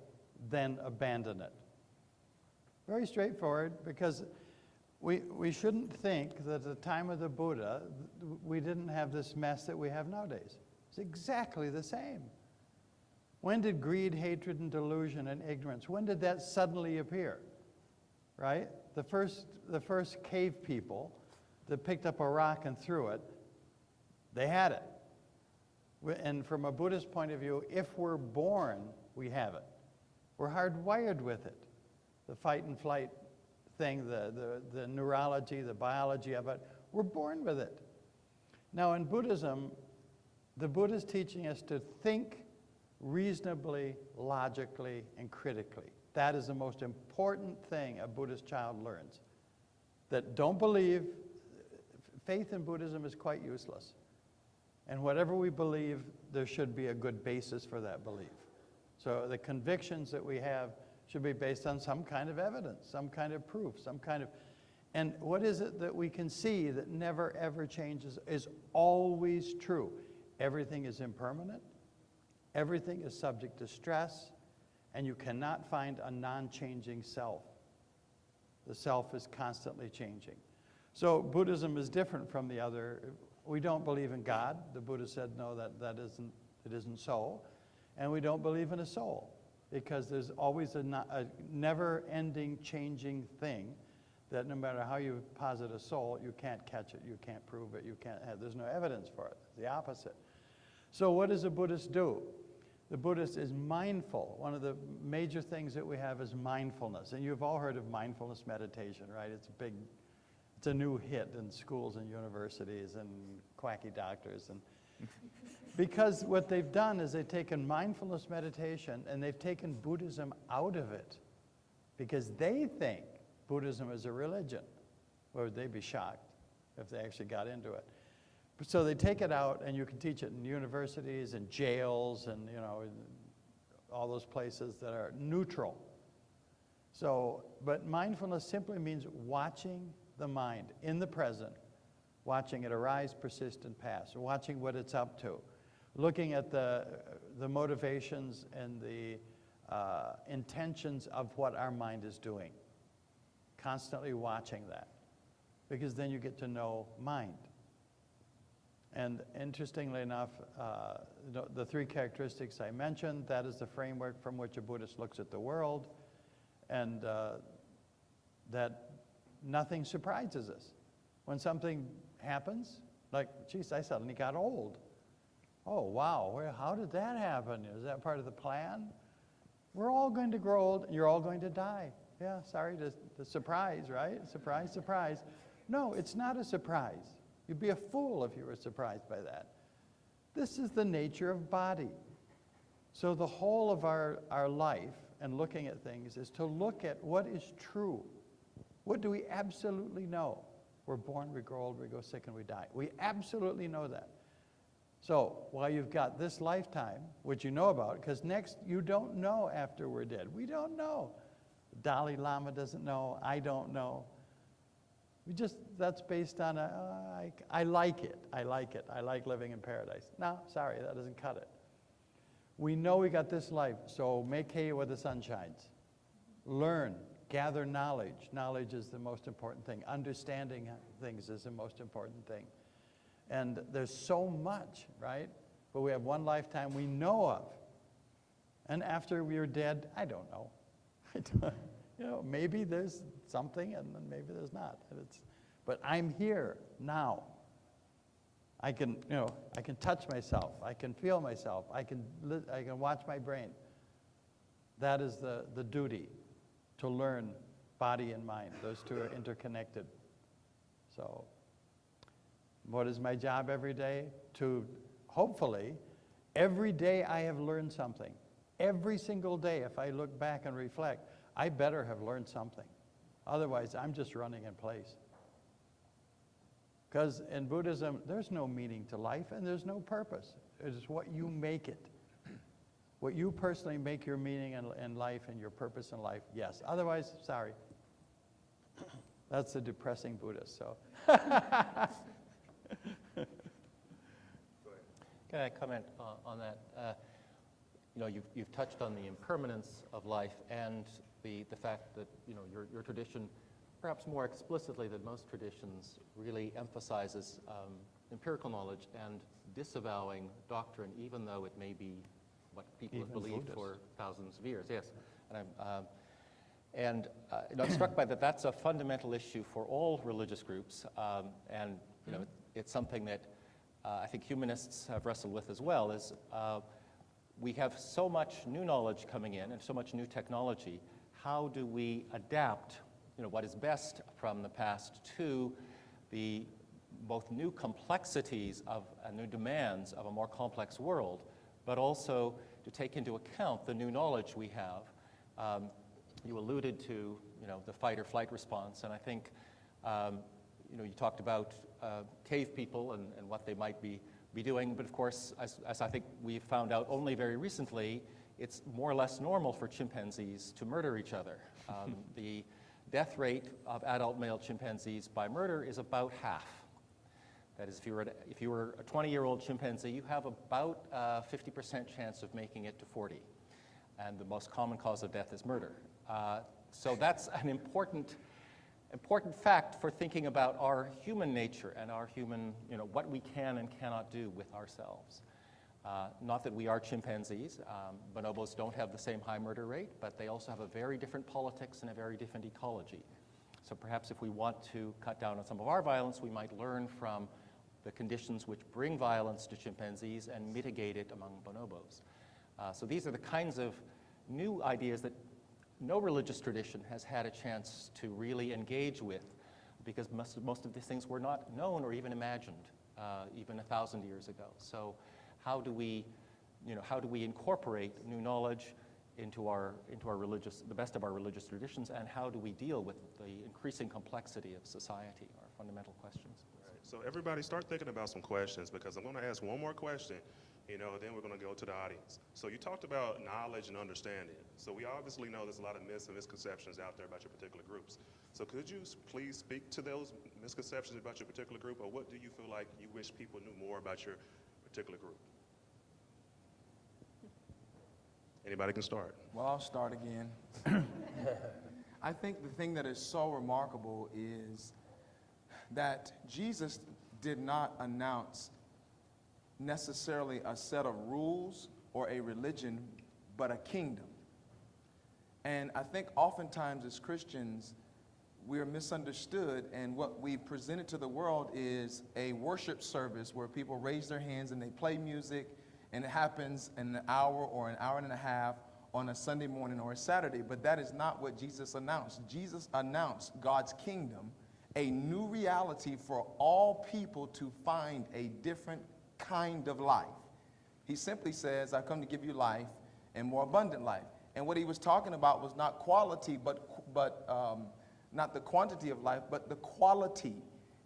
then abandon it. Very straightforward, because we shouldn't think that at the time of the Buddha, we didn't have this mess that we have nowadays. It's exactly the same. When did greed, hatred, and delusion and ignorance, when did that suddenly appear? Right? The first cave people that picked up a rock and threw it, they had it. And from a Buddhist point of view, if we're born, we have it. We're hardwired with it. The fight and flight thing, the neurology, the biology of it, we're born with it. Now in Buddhism, the Buddha's teaching us to think reasonably, logically, and critically. That is the most important thing a Buddhist child learns. That don't believe, faith in Buddhism is quite useless. And whatever we believe, there should be a good basis for that belief. So the convictions that we have should be based on some kind of evidence, some kind of proof, some kind of... And what is it that we can see that never ever changes, is always true? Everything is impermanent, everything is subject to stress, and you cannot find a non-changing self. The self is constantly changing. So Buddhism is different from the other. We don't believe in God. The Buddha said, no, it isn't so. And we don't believe in a soul, because there's always a never-ending changing thing that no matter how you posit a soul, you can't catch it, you can't prove it, there's no evidence for it. It's the opposite. So what does a Buddhist do? The Buddhist is mindful. One of the major things that we have is mindfulness. And you've all heard of mindfulness meditation, right? It's a new hit in schools and universities and quacky doctors. And because what they've done is they've taken mindfulness meditation and they've taken Buddhism out of it, because they think Buddhism is a religion. Or would they be shocked if they actually got into it? So they take it out, and you can teach it in universities and jails and all those places that are neutral. So, but mindfulness simply means watching the mind in the present, watching it arise, persist, and pass, watching what it's up to, looking at the motivations and the intentions of what our mind is doing, constantly watching that, because then you get to know mind. And interestingly enough, the three characteristics I mentioned, that is the framework from which a Buddhist looks at the world, and that nothing surprises us. When something happens, like, geez, I suddenly got old. Oh, wow, how did that happen? Is that part of the plan? We're all going to grow old, and you're all going to die. Yeah, sorry, the surprise, right? Surprise, surprise. No, it's not a surprise. You'd be a fool if you were surprised by that. This is the nature of body. So the whole of our life and looking at things is to look at what is true. What do we absolutely know? We're born, we grow old, we go sick, and we die. We absolutely know that. So while you've got this lifetime, which you know about, because next you don't know after we're dead. We don't know. Dalai Lama doesn't know. I don't know. That's based on I like it. I like it. I like living in paradise. No, sorry, that doesn't cut it. We know we got this life, so make hay where the sun shines. Learn, gather knowledge. Knowledge is the most important thing. Understanding things is the most important thing. And there's so much, right? But we have one lifetime we know of. And after we're dead, I don't know. Maybe there's something and then maybe there's not. But I'm here now. I can touch myself. I can feel myself. I can watch my brain. That is the duty, to learn body and mind. Those two are interconnected. So what is my job every day? To hopefully, every day I have learned something. Every single day, if I look back and reflect, I better have learned something. Otherwise, I'm just running in place. Because in Buddhism, there's no meaning to life and there's no purpose. It is what you make it. What you personally make your meaning in life and your purpose in life, yes. Otherwise, sorry. That's a depressing Buddhist, so. Can I comment on that? You know, you've touched on the impermanence of life and the fact that, you know, your tradition, perhaps more explicitly than most traditions, really emphasizes empirical knowledge and disavowing doctrine, even though it may be what people have believed for thousands of years. Yes, and I'm struck by that. That's a fundamental issue for all religious groups, and you know, it's something that I think humanists have wrestled with as well. Is we have so much new knowledge coming in and so much new technology. How do we adapt, you know, what is best from the past to the both new complexities of new demands of a more complex world, but also to take into account the new knowledge we have. You alluded to, you know, the fight or flight response, and I think, you know, you talked about cave people and what they might be doing, but of course, as I think we've found out only very recently, it's more or less normal for chimpanzees to murder each other. The death rate of adult male chimpanzees by murder is about half. That is, if you were a 20-year-old chimpanzee, you have about a 50% chance of making it to 40. And the most common cause of death is murder. So that's an important fact for thinking about our human nature and our human, you know, what we can and cannot do with ourselves. Not that we are chimpanzees. Bonobos don't have the same high murder rate, but they also have a very different politics and a very different ecology. So perhaps if we want to cut down on some of our violence, we might learn from the conditions which bring violence to chimpanzees and mitigate it among bonobos. So these are the kinds of new ideas that no religious tradition has had a chance to really engage with, because most of these things were not known or even imagined even 1,000 years ago. So how do we incorporate new knowledge into our the best of our religious traditions, and how do we deal with the increasing complexity of society, our fundamental questions? Right. So everybody start thinking about some questions, because I'm going to ask one more question, you know, then we're going to go to the audience. So you talked about knowledge and understanding. So we obviously know there's a lot of myths and misconceptions out there about your particular groups. So could you please speak to those misconceptions about your particular group, or what do you feel like you wish people knew more about your particular group? Anybody can start. Well, I'll start again. I think the thing that is so remarkable is that Jesus did not announce necessarily a set of rules or a religion, but a kingdom. And I think oftentimes as Christians, we are misunderstood, and what we presented to the world is a worship service where people raise their hands and they play music, and it happens in an hour or an hour and a half on a Sunday morning or a Saturday. But that is not what Jesus announced. Jesus announced God's kingdom, a new reality for all people to find a different kind of life. He simply says, I come to give you life and more abundant life. And what he was talking about was not quality, but not the quantity of life, but the quality.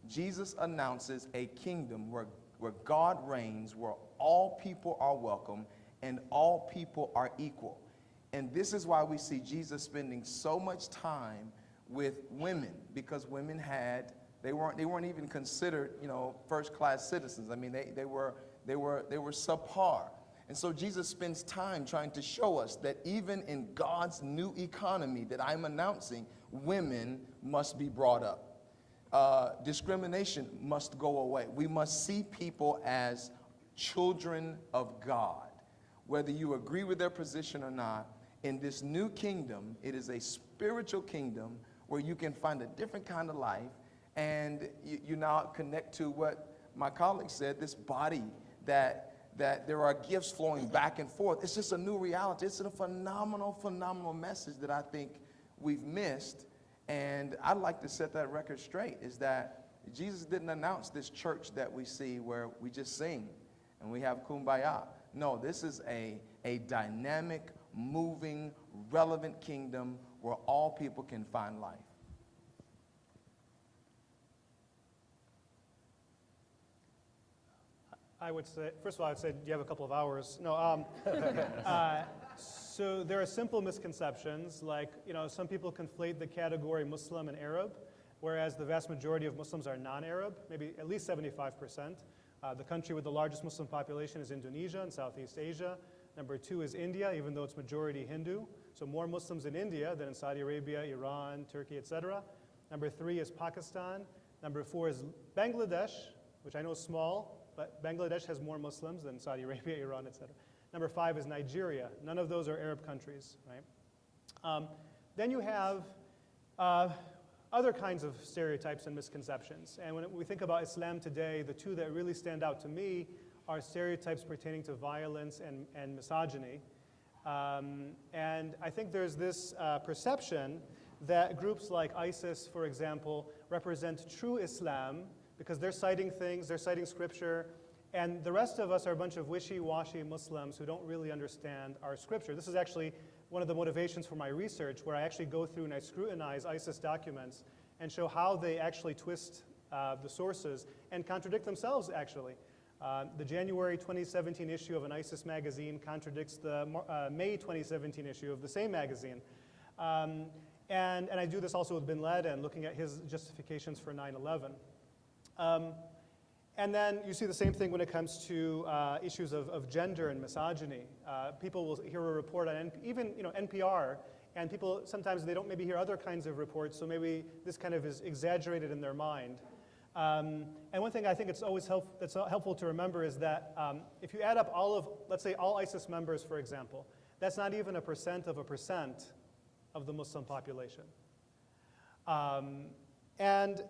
Jesus announces a kingdom where God reigns, where all people are welcome and all people are equal. And this is why we see Jesus spending so much time with women, because women they weren't even considered, you know, first-class citizens. I mean, they were subpar. And so Jesus spends time trying to show us that even in God's new economy that I'm announcing, women must be brought up. Discrimination must go away. We must see people as children of God. Whether you agree with their position or not, in this new kingdom, it is a spiritual kingdom where you can find a different kind of life, and you now connect to what my colleague said, this body that there are gifts flowing back and forth. It's just a new reality. It's a phenomenal, phenomenal message that I think we've missed. And I'd like to set that record straight, is that Jesus didn't announce this church that we see where we just sing and we have kumbaya. No, this is a dynamic, moving, relevant kingdom where all people can find life. I would say, first of all, I would say, do you have a couple of hours? No. So there are simple misconceptions, like, some people conflate the category Muslim and Arab, whereas the vast majority of Muslims are non-Arab, maybe at least 75%. The country with the largest Muslim population is Indonesia in Southeast Asia. Number 2 is India, even though it's majority Hindu. So more Muslims in India than in Saudi Arabia, Iran, Turkey, etc. Number 3 is Pakistan. Number 4 is Bangladesh, which I know is small, but Bangladesh has more Muslims than Saudi Arabia, Iran, etc. Number 5 is Nigeria. None of those are Arab countries, right? Then you have other kinds of stereotypes and misconceptions. And when we think about Islam today, the two that really stand out to me are stereotypes pertaining to violence and misogyny. And I think there's this perception that groups like ISIS, for example, represent true Islam because they're citing things, they're citing scripture, and the rest of us are a bunch of wishy-washy Muslims who don't really understand our scripture. This is actually one of the motivations for my research, where I actually go through and I scrutinize ISIS documents and show how they actually twist the sources and contradict themselves, actually. The January 2017 issue of an ISIS magazine contradicts the May 2017 issue of the same magazine. And I do this also with bin Laden, looking at his justifications for 9/11. And then you see the same thing when it comes to issues of gender and misogyny. People will hear a report on even NPR, and people sometimes they don't maybe hear other kinds of reports, so maybe this kind of is exaggerated in their mind. And one thing I think it's always that's helpful to remember is that if you add up let's say all ISIS members, for example, that's not even 1% of the Muslim population. And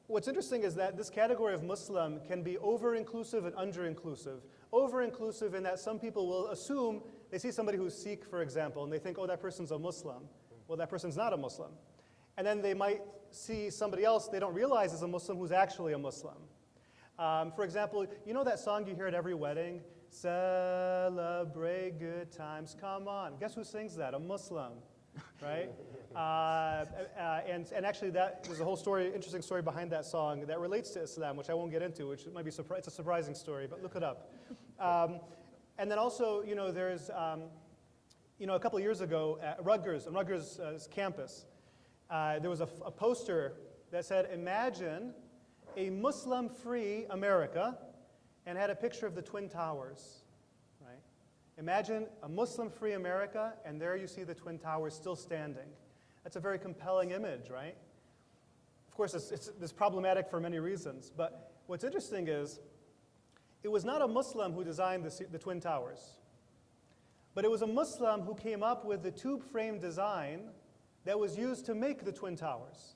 what's interesting is that this category of Muslim can be over-inclusive and under-inclusive. Over-inclusive in that some people will assume, they see somebody who's Sikh, for example, and they think, oh, that person's a Muslim. Well, that person's not a Muslim. And then they might see somebody else they don't realize is a Muslim who's actually a Muslim. For example, you know that song you hear at every wedding? Celebrate good times, come on. Guess who sings that? A Muslim, right? And actually there's a whole story, interesting story behind that song that relates to Islam, which I won't get into, which might be it's a surprising story, but look it up. And then also, there's, a couple of years ago at Rutgers campus, there was a poster that said, imagine a Muslim-free America, and had a picture of the Twin Towers, right? Imagine a Muslim-free America, and there you see the Twin Towers still standing. That's a very compelling image, right? Of course, it's problematic for many reasons, but what's interesting is it was not a Muslim who designed the Twin Towers, but it was a Muslim who came up with the tube frame design that was used to make the Twin Towers.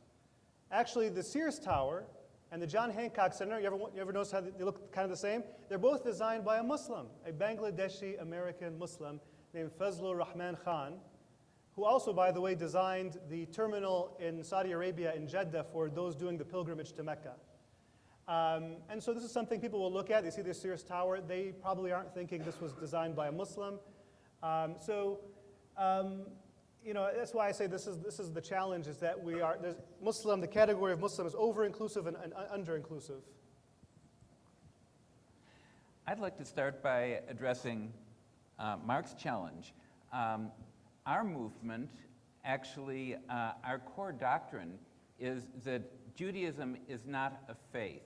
Actually, the Sears Tower and the John Hancock Center, you ever notice how they look kind of the same? They're both designed by a Muslim, a Bangladeshi American Muslim named Fazlur Rahman Khan, who also, by the way, designed the terminal in Saudi Arabia in Jeddah for those doing the pilgrimage to Mecca. And so this is something people will look at. They see the Sears Tower. They probably aren't thinking this was designed by a Muslim. That's why I say this is the challenge, is that the category of Muslim is over-inclusive and under-inclusive. I'd like to start by addressing Mark's challenge. Our movement, actually, our core doctrine is that Judaism is not a faith.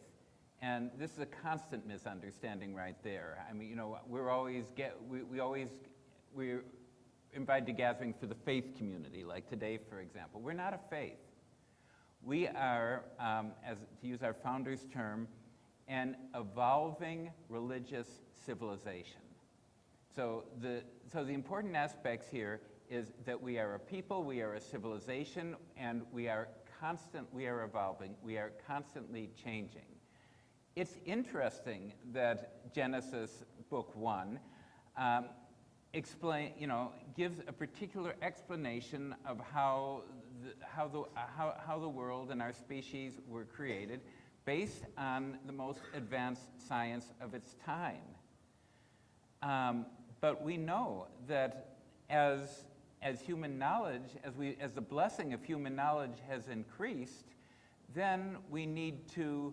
And this is a constant misunderstanding right there. I mean, we're invited to gatherings for the faith community, like today, for example. We're not a faith. We are, to use our founder's term, an evolving religious civilization. So the important aspects here is that we are a people, we are a civilization, and we are evolving, we are constantly changing. It's interesting that Genesis Book 1 gives a particular explanation of how the world and our species were created based on the most advanced science of its time. But we know that as human knowledge, as the blessing of human knowledge has increased, then we need to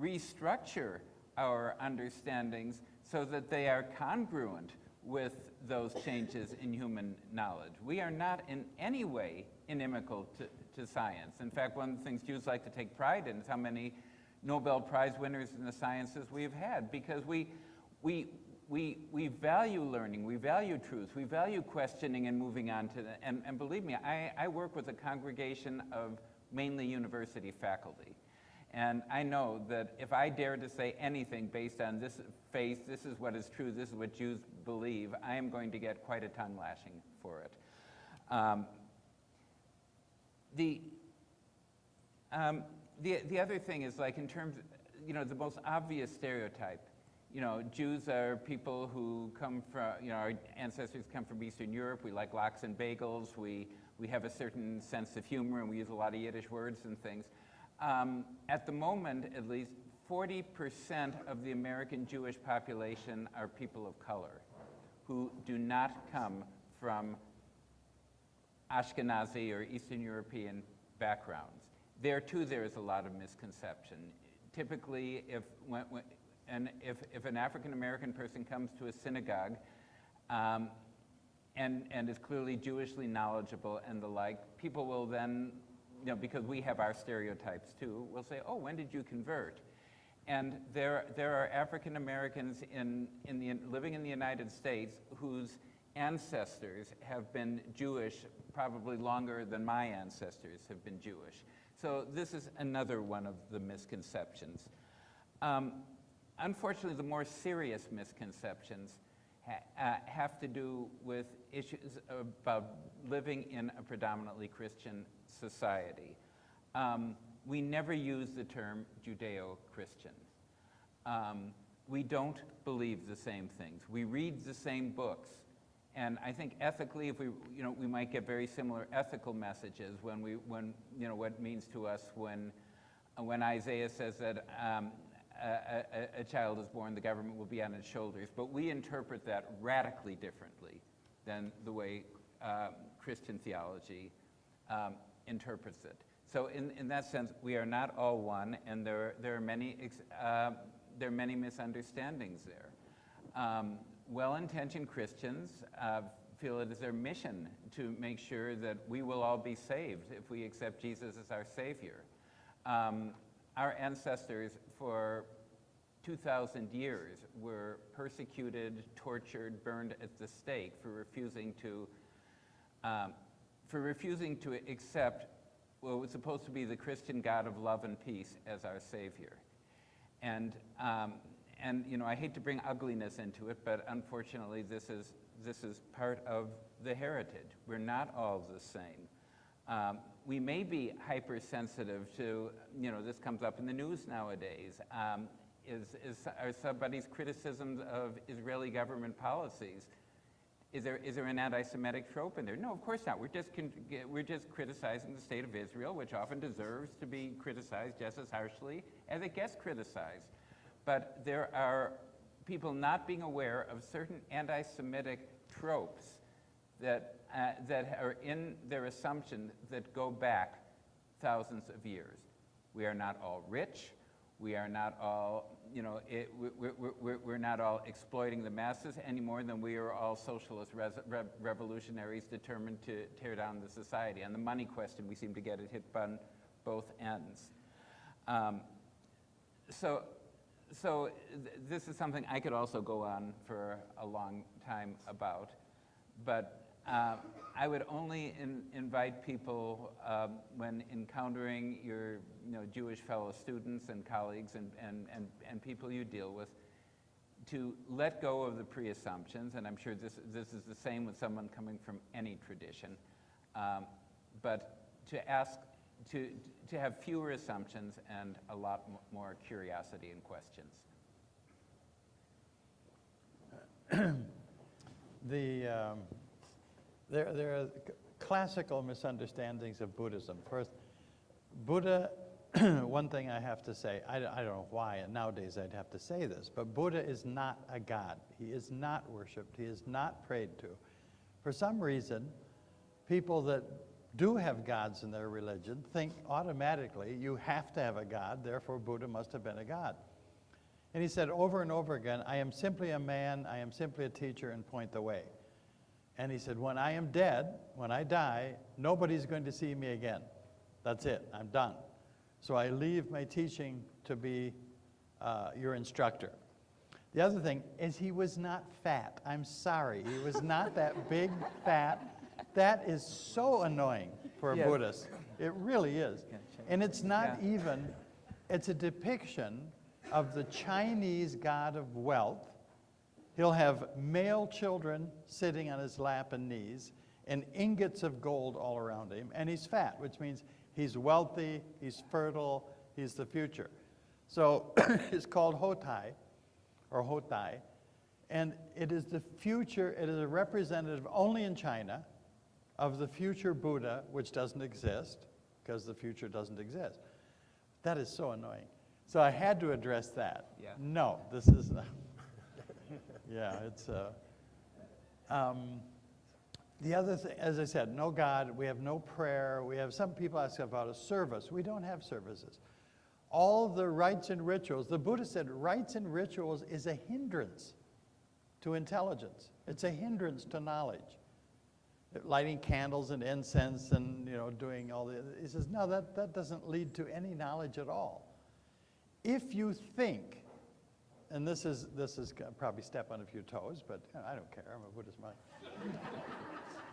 restructure our understandings so that they are congruent with those changes in human knowledge. We are not in any way inimical to science. In fact, one of the things Jews like to take pride in is how many Nobel Prize winners in the sciences we have had, because we value learning, we value truth, we value questioning and moving on to and believe me, I work with a congregation of mainly university faculty. And I know that if I dare to say anything based on this faith, this is what is true, this is what Jews believe, I am going to get quite a tongue lashing for it. The other thing is, like, in terms of, the most obvious stereotype, Jews are people who come from, our ancestors come from Eastern Europe, we like lox and bagels, we have a certain sense of humor, and we use a lot of Yiddish words and things. At the moment, at least, 40% of the American Jewish population are people of color who do not come from Ashkenazi or Eastern European backgrounds. There, too, there is a lot of misconception. Typically, if an African-American person comes to a synagogue and is clearly Jewishly knowledgeable and the like, people will then, because we have our stereotypes too, will say, oh, when did you convert? And there are African Americans living in the United States whose ancestors have been Jewish probably longer than my ancestors have been Jewish. So this is another one of the misconceptions. Unfortunately, the more serious misconceptions have to do with issues about living in a predominantly Christian society. We never use the term Judeo-Christian. We don't believe the same things. We read the same books. And I think ethically, if we might get very similar ethical messages when what it means to us when Isaiah says that a child is born, the government will be on its shoulders. But we interpret that radically differently than the way Christian theology interprets it. So in that sense, we are not all one, and there are many misunderstandings there. Well-intentioned Christians feel it is their mission to make sure that we will all be saved if we accept Jesus as our Savior. Our ancestors for 2,000 years were persecuted, tortured, burned at the stake for refusing to accept what was supposed to be the Christian God of love and peace as our Savior. And I hate to bring ugliness into it, but unfortunately this is part of the heritage. We're not all the same. We may be hypersensitive to, this comes up in the news nowadays, are somebody's criticisms of Israeli government policies. Is there an anti-Semitic trope in there? No, of course not. We're just criticizing the state of Israel, which often deserves to be criticized just as harshly as it gets criticized. But there are people not being aware of certain anti-Semitic tropes that are in their assumption that go back thousands of years. We are not all rich. We are not all, we're not all exploiting the masses any more than we are all socialist revolutionaries determined to tear down the society. And the money question, we seem to get it hit on both ends. So this is something I could also go on for a long time about, but I would only invite people when encountering your Jewish fellow students and colleagues and people you deal with to let go of the pre-assumptions, and I'm sure this is the same with someone coming from any tradition, but to ask to have fewer assumptions and a lot more curiosity and questions. There are classical misunderstandings of Buddhism. First, Buddha, one thing I have to say, I don't know why, and nowadays I'd have to say this, but Buddha is not a god. He is not worshipped. He is not prayed to. For some reason, people that do have gods in their religion think automatically you have to have a god, therefore Buddha must have been a god. And he said over and over again, I am simply a man, I am simply a teacher, and point the way. And he said, when I am dead, when I die, nobody's going to see me again. That's it, I'm done. So I leave my teaching to be your instructor. The other thing is he was not fat. I'm sorry, he was not that big, fat. That is so annoying for a Buddhist. It really is. And it's not even, it's a depiction of the Chinese god of wealth. He'll have male children sitting on his lap and knees and ingots of gold all around him. And he's fat, which means he's wealthy, he's fertile, he's the future. So it's called Hotai, or Hotai. And it is the future, it is a representative only in China of the future Buddha, which doesn't exist, because the future doesn't exist. That is so annoying. So I had to address that. Yeah. No, this is, yeah, it's, the other thing, as I said, no God, we have no prayer, we have, some people ask about a service. We don't have services. All the rites and rituals, the Buddha said rites and rituals is a hindrance to intelligence. It's a hindrance to knowledge. Lighting candles and incense and, you know, doing all the, he says, no, that doesn't lead to any knowledge at all. If you think, and this is probably step on a few toes, but you know, I don't care, I'm a Buddhist monk.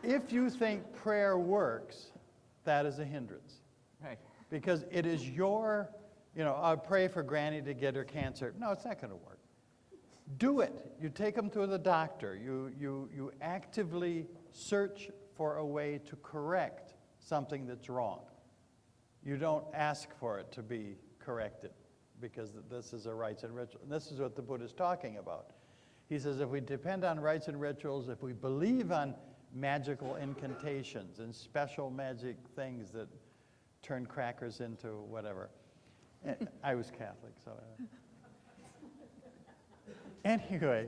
If you think prayer works, that is a hindrance. Right. Because it is your, you know, I'll pray for Granny to get her cancer. No, it's not going to work. Do it. You take them to the doctor. You actively search for a way to correct something that's wrong. You don't ask for it to be corrected, because this is a rites and ritual. And this is what the Buddha is talking about. He says if we depend on rites and rituals, if we believe on magical incantations and special magic things that turn crackers into whatever. I was Catholic, so. Anyway,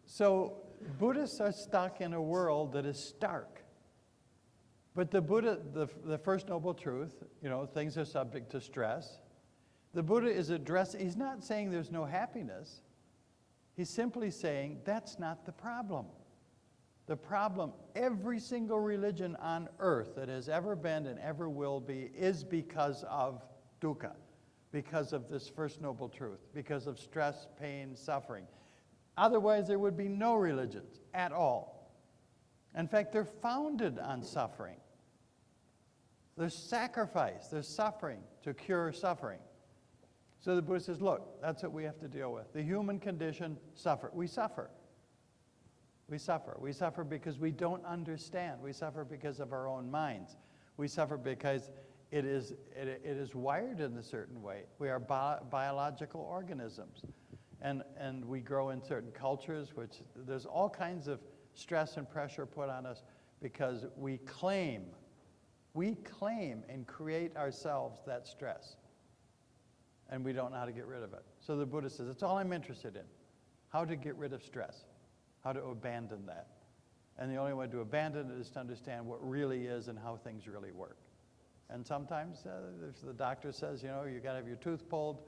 so Buddhists are stuck in a world that is stark. But the Buddha, the First Noble Truth, you know, things are subject to stress. The Buddha is addressing, he's not saying there's no happiness. He's simply saying that's not the problem. The problem, every single religion on earth that has ever been and ever will be is because of dukkha, because of this First Noble Truth, because of stress, pain, suffering. Otherwise, there would be no religions at all. In fact, they're founded on suffering. There's sacrifice, there's suffering to cure suffering. So the Buddha says, look, that's what we have to deal with. The human condition, suffer. We suffer. We suffer. We suffer because we don't understand. We suffer because of our own minds. We suffer because it is wired in a certain way. We are biological organisms. And we grow in certain cultures, which there's all kinds of stress and pressure put on us because we claim and create ourselves that stress. And we don't know how to get rid of it. So the Buddha says, that's all I'm interested in. How to get rid of stress. How to abandon that. And the only way to abandon it is to understand what really is and how things really work. And sometimes if the doctor says, you know, you got to have your tooth pulled,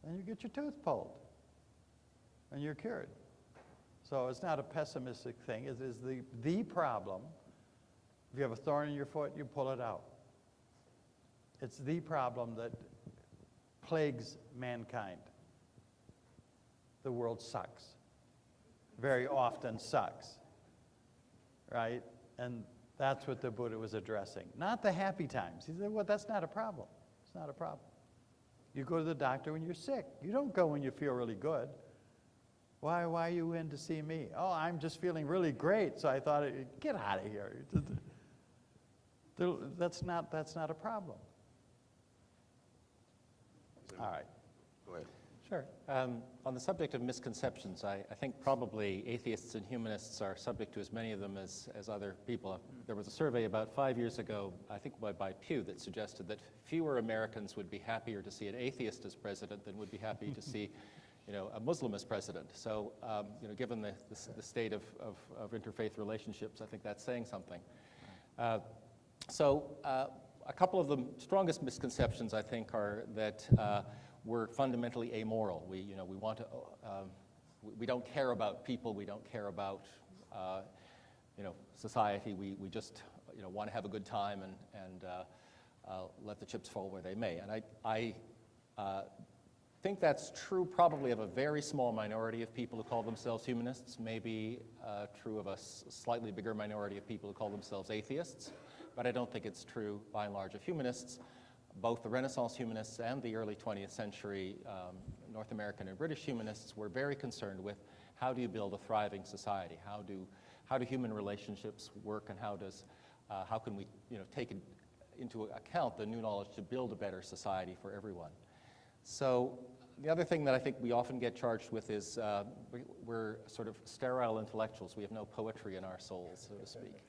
then you get your tooth pulled. And you're cured. So it's not a pessimistic thing. It is the problem. If you have a thorn in your foot, you pull it out. It's the problem that plagues mankind. The world sucks. Very often sucks. Right? And that's what the Buddha was addressing. Not the happy times. He said, well, that's not a problem. It's not a problem. You go to the doctor when you're sick. You don't go when you feel really good. Why are you in to see me? Oh, I'm just feeling really great, so I thought, get out of here. That's not a problem. All right. Go ahead. Sure. On the subject of misconceptions, I think probably atheists and humanists are subject to as many of them as other people. There was a survey about 5 years ago, I think by Pew, that suggested that fewer Americans would be happier to see an atheist as president than would be happy to see, you know, a Muslim as president. So, you know, given the state of interfaith relationships, I think that's saying something. A couple of the strongest misconceptions, I think, are that we're fundamentally amoral. We want to, we don't care about people. We don't care about, society. We just, want to have a good time and let the chips fall where they may. And I think that's true probably of a very small minority of people who call themselves humanists, maybe true of a slightly bigger minority of people who call themselves atheists, but I don't think it's true by and large of humanists. Both the Renaissance humanists and the early 20th century North American and British humanists were very concerned with how do you build a thriving society? How do human relationships work, and how can we take into account the new knowledge to build a better society for everyone? So the other thing that I think we often get charged with is we're sort of sterile intellectuals. We have no poetry in our souls, so to speak.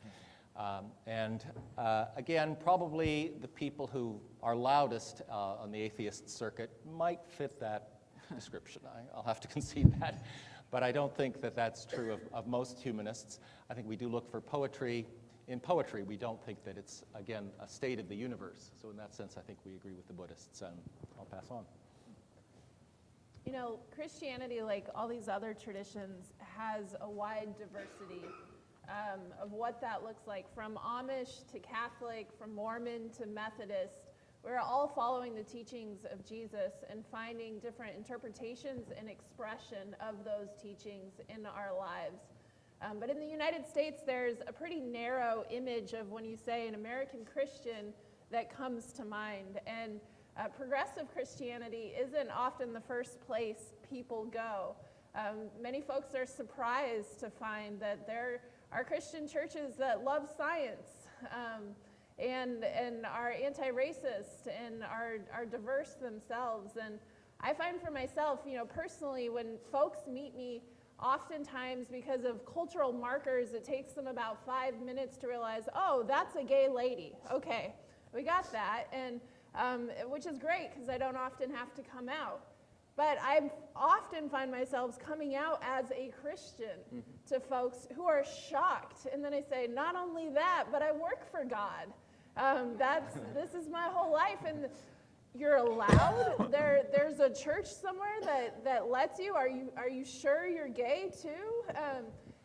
Again, probably the people who are loudest on the atheist circuit might fit that description. I'll have to concede that. But I don't think that that's true of most humanists. I think we do look for poetry. In poetry, we don't think that it's, again, a state of the universe. So in that sense, I think we agree with the Buddhists, and I'll pass on. Christianity, like all these other traditions, has a wide diversity of what that looks like, from Amish to Catholic, from Mormon to Methodist. We're all following the teachings of Jesus and finding different interpretations and expression of those teachings in our lives. But in the United States, there's a pretty narrow image of when you say an American Christian that comes to mind. And progressive Christianity isn't often the first place people go. Many folks are surprised to find that there are Christian churches that love science and are anti-racist and are diverse themselves. And I find for myself, personally, when folks meet me, oftentimes because of cultural markers, it takes them about 5 minutes to realize, oh, that's a gay lady. Okay, we got that, and which is great because I don't often have to come out. But I often find myself coming out as a Christian to folks who are shocked. And then I say, not only that, but I work for God. This is my whole life. And you're allowed? There's a church somewhere that lets you? Are you sure you're gay too?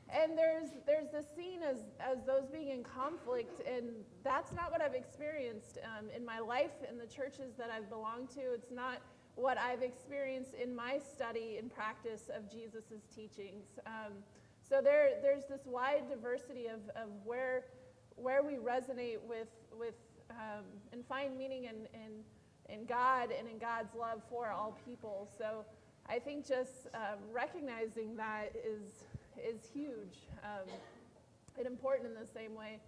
And there's this scene as those being in conflict, and that's not what I've experienced in my life in the churches that I've belonged to. It's not what I've experienced in my study and practice of Jesus' teachings. So there's this wide diversity of where we resonate with and find meaning in God and in God's love for all people. So I think just recognizing that is huge and important in the same way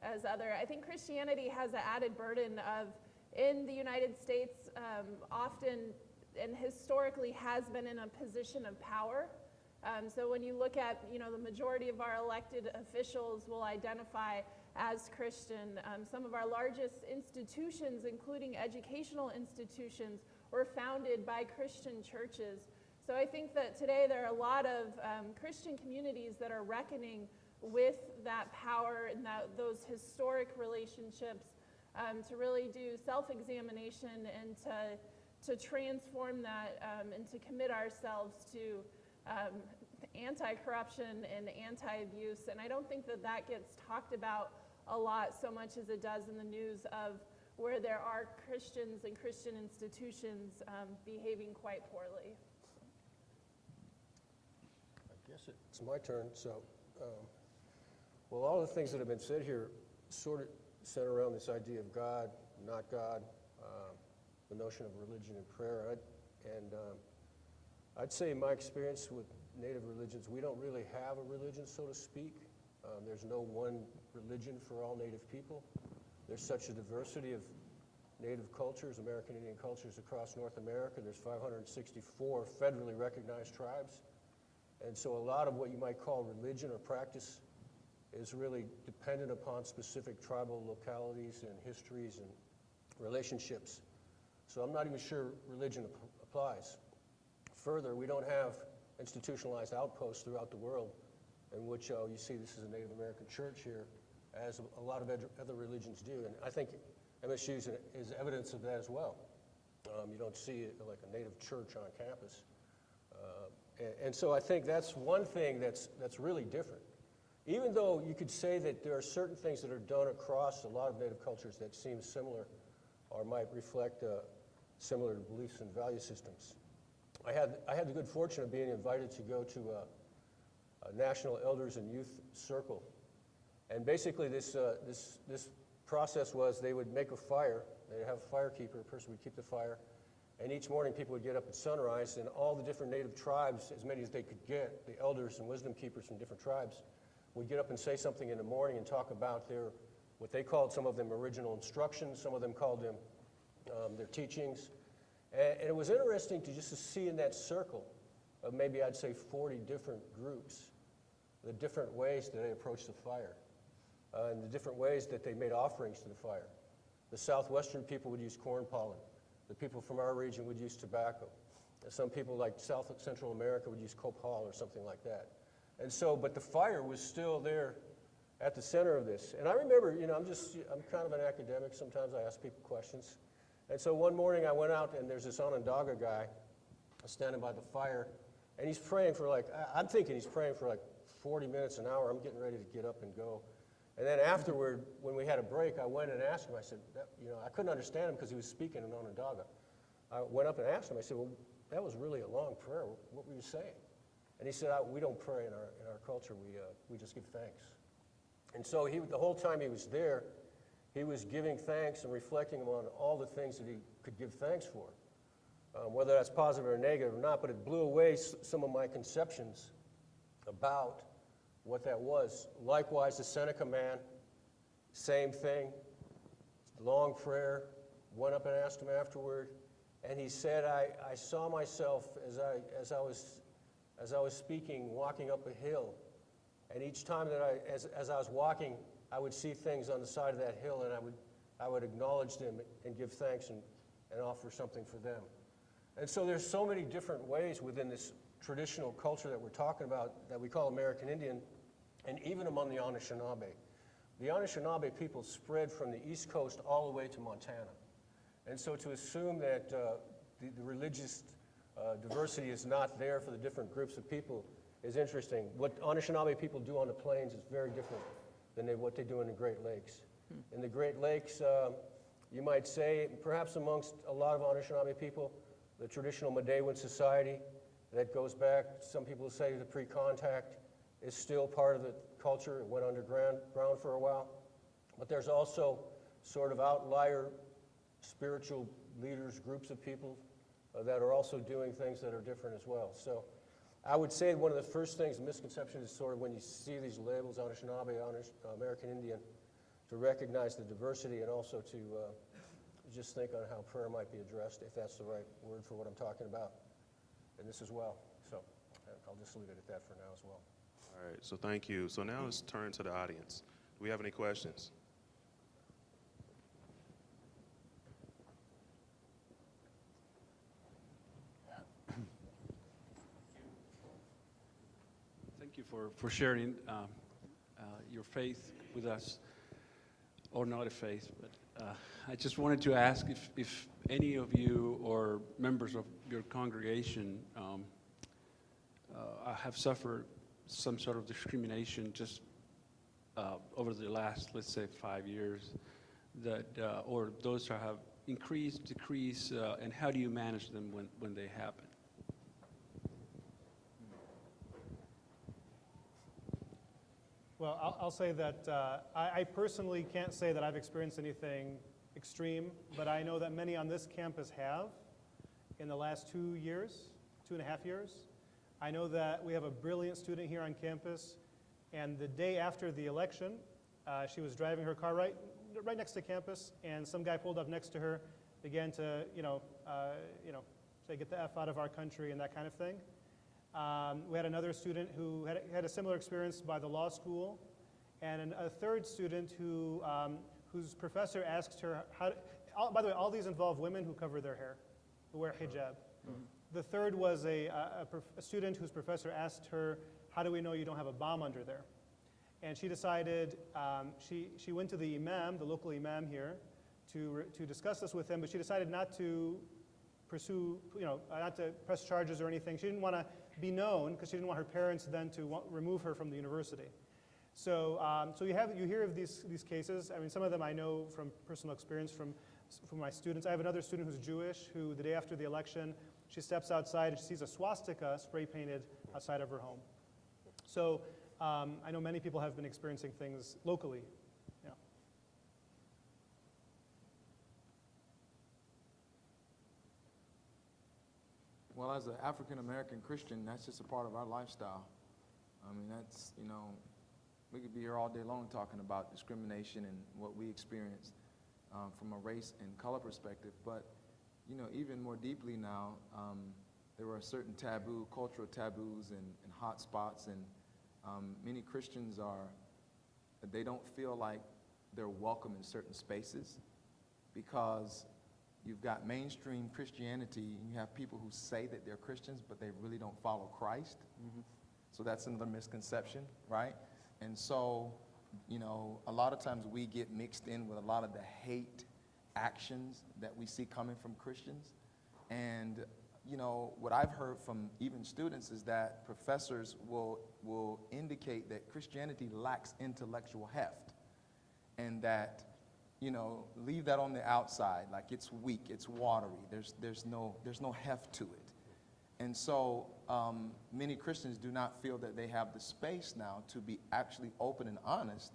as other. I think Christianity has an added burden of, in the United States, often and historically has been in a position of power. So when you look at, the majority of our elected officials will identify as Christian. Some of our largest institutions, including educational institutions, were founded by Christian churches. So I think that today there are a lot of Christian communities that are reckoning with that power and those historic relationships to really do self-examination and to transform that and to commit ourselves to anti-corruption and anti-abuse. And I don't think that gets talked about a lot so much as it does in the news of where there are Christians and Christian institutions behaving quite poorly. I guess it's my turn. So, well, all the things that have been said here sort of center around this idea of God, not God, the notion of religion and prayer. I'd say in my experience with Native religions, we don't really have a religion, so to speak. There's no one religion for all Native people. There's such a diversity of Native cultures, American Indian cultures across North America. There's 564 federally recognized tribes. And so a lot of what you might call religion or practice is really dependent upon specific tribal localities and histories and relationships. So I'm not even sure religion applies. Further, we don't have institutionalized outposts throughout the world in which you see this is a Native American church here, as a lot of other religions do. And I think MSU is evidence of that as well. You don't see like a native church on campus. And so I think that's one thing that's really different. Even though you could say that there are certain things that are done across a lot of native cultures that seem similar or might reflect similar beliefs and value systems. I had the good fortune of being invited to go to a National Elders and Youth Circle. And basically this process was they would make a fire. They'd have a firekeeper, a person would keep the fire. And each morning people would get up at sunrise, and all the different native tribes, as many as they could get, the elders and wisdom keepers from different tribes, would get up and say something in the morning and talk about what they called, some of them original instructions, some of them called them their teachings. And it was interesting to just to see in that circle of maybe I'd say 40 different groups, the different ways that they approached the fire, and the different ways that they made offerings to the fire. The southwestern people would use corn pollen. The people from our region would use tobacco. Some people like South Central America would use copal or something like that. And so, but the fire was still there at the center of this. And I remember, I'm kind of an academic. Sometimes I ask people questions. And so one morning I went out, and there's this Onondaga guy standing by the fire, and he's praying for I'm thinking he's praying for 40 minutes, an hour. I'm getting ready to get up and go. And then afterward, when we had a break, I went and asked him. I said, I couldn't understand him because he was speaking in Onondaga. I went up and asked him. I said, well, that was really a long prayer. What were you saying? And he said, we don't pray in our culture. We just give thanks. And so the whole time he was there, he was giving thanks and reflecting on all the things that he could give thanks for, whether that's positive or negative or not. But it blew away some of my conceptions about what that was. Likewise, the Seneca man, same thing, long prayer, went up and asked him afterward, and he said, I saw myself as I was speaking, walking up a hill, and each time that as I was walking, I would see things on the side of that hill, and I would acknowledge them and give thanks and offer something for them. And so there's so many different ways within this traditional culture that we're talking about that we call American Indian, and even among the Anishinaabe. The Anishinaabe people spread from the East Coast all the way to Montana. And so to assume that the religious diversity is not there for the different groups of people is interesting. What Anishinaabe people do on the plains is very different than what they do in the Great Lakes. In the Great Lakes, you might say, perhaps amongst a lot of Anishinaabe people, the traditional Medewan society that goes back, some people say, to pre-contact, is still part of the culture. It went underground for a while. But there's also sort of outlier spiritual leaders, groups of people that are also doing things that are different as well. So I would say one of the first things, the misconception is sort of when you see these labels, Anishinaabe, American Indian, to recognize the diversity and also to just think on how prayer might be addressed, if that's the right word for what I'm talking about, and this as well. So I'll just leave it at that for now as well. All right, so thank you. So now let's turn to the audience. Do we have any questions? Thank you for sharing your faith with us, or not a faith, but I just wanted to ask if any of you or members of your congregation have suffered some sort of discrimination just over the last, let's say, 5 years, that or those that have increased, decreased, and how do you manage them when they happen? Well, I'll say that I personally can't say that I've experienced anything extreme, but I know that many on this campus have in the last 2 years, 2.5 years. I know that we have a brilliant student here on campus, and the day after the election, she was driving her car right next to campus, and some guy pulled up next to her, began to, say, get the F out of our country and that kind of thing. We had another student who had a similar experience by the law school, and a third student whose professor asked her, by the way, all these involve women who cover their hair, who wear hijab. Mm-hmm. The third was a student whose professor asked her, how do we know you don't have a bomb under there? And she decided, she went to the imam, the local imam here, to discuss this with him, but she decided not to pursue, not to press charges or anything. She didn't want to be known because she didn't want her parents then to remove her from the university. So, you hear of these cases. I mean, some of them I know from personal experience from my students. I have another student who's Jewish who, the day after the election, she steps outside and she sees a swastika spray painted outside of her home. So I know many people have been experiencing things locally. Yeah. Well, as an African-American Christian, that's just a part of our lifestyle. I mean, that's, we could be here all day long talking about discrimination and what we experience from a race and color perspective. But, even more deeply now, there are certain cultural taboos and hot spots, and many Christians they don't feel like they're welcome in certain spaces because you've got mainstream Christianity and you have people who say that they're Christians, but they really don't follow Christ. Mm-hmm. So that's another misconception, right? And so, a lot of times we get mixed in with a lot of the hate actions that we see coming from Christians. And, what I've heard from even students is that professors will indicate that Christianity lacks intellectual heft and that, leave that on the outside, like it's weak, it's watery, there's no heft to it. And so many Christians do not feel that they have the space now to be actually open and honest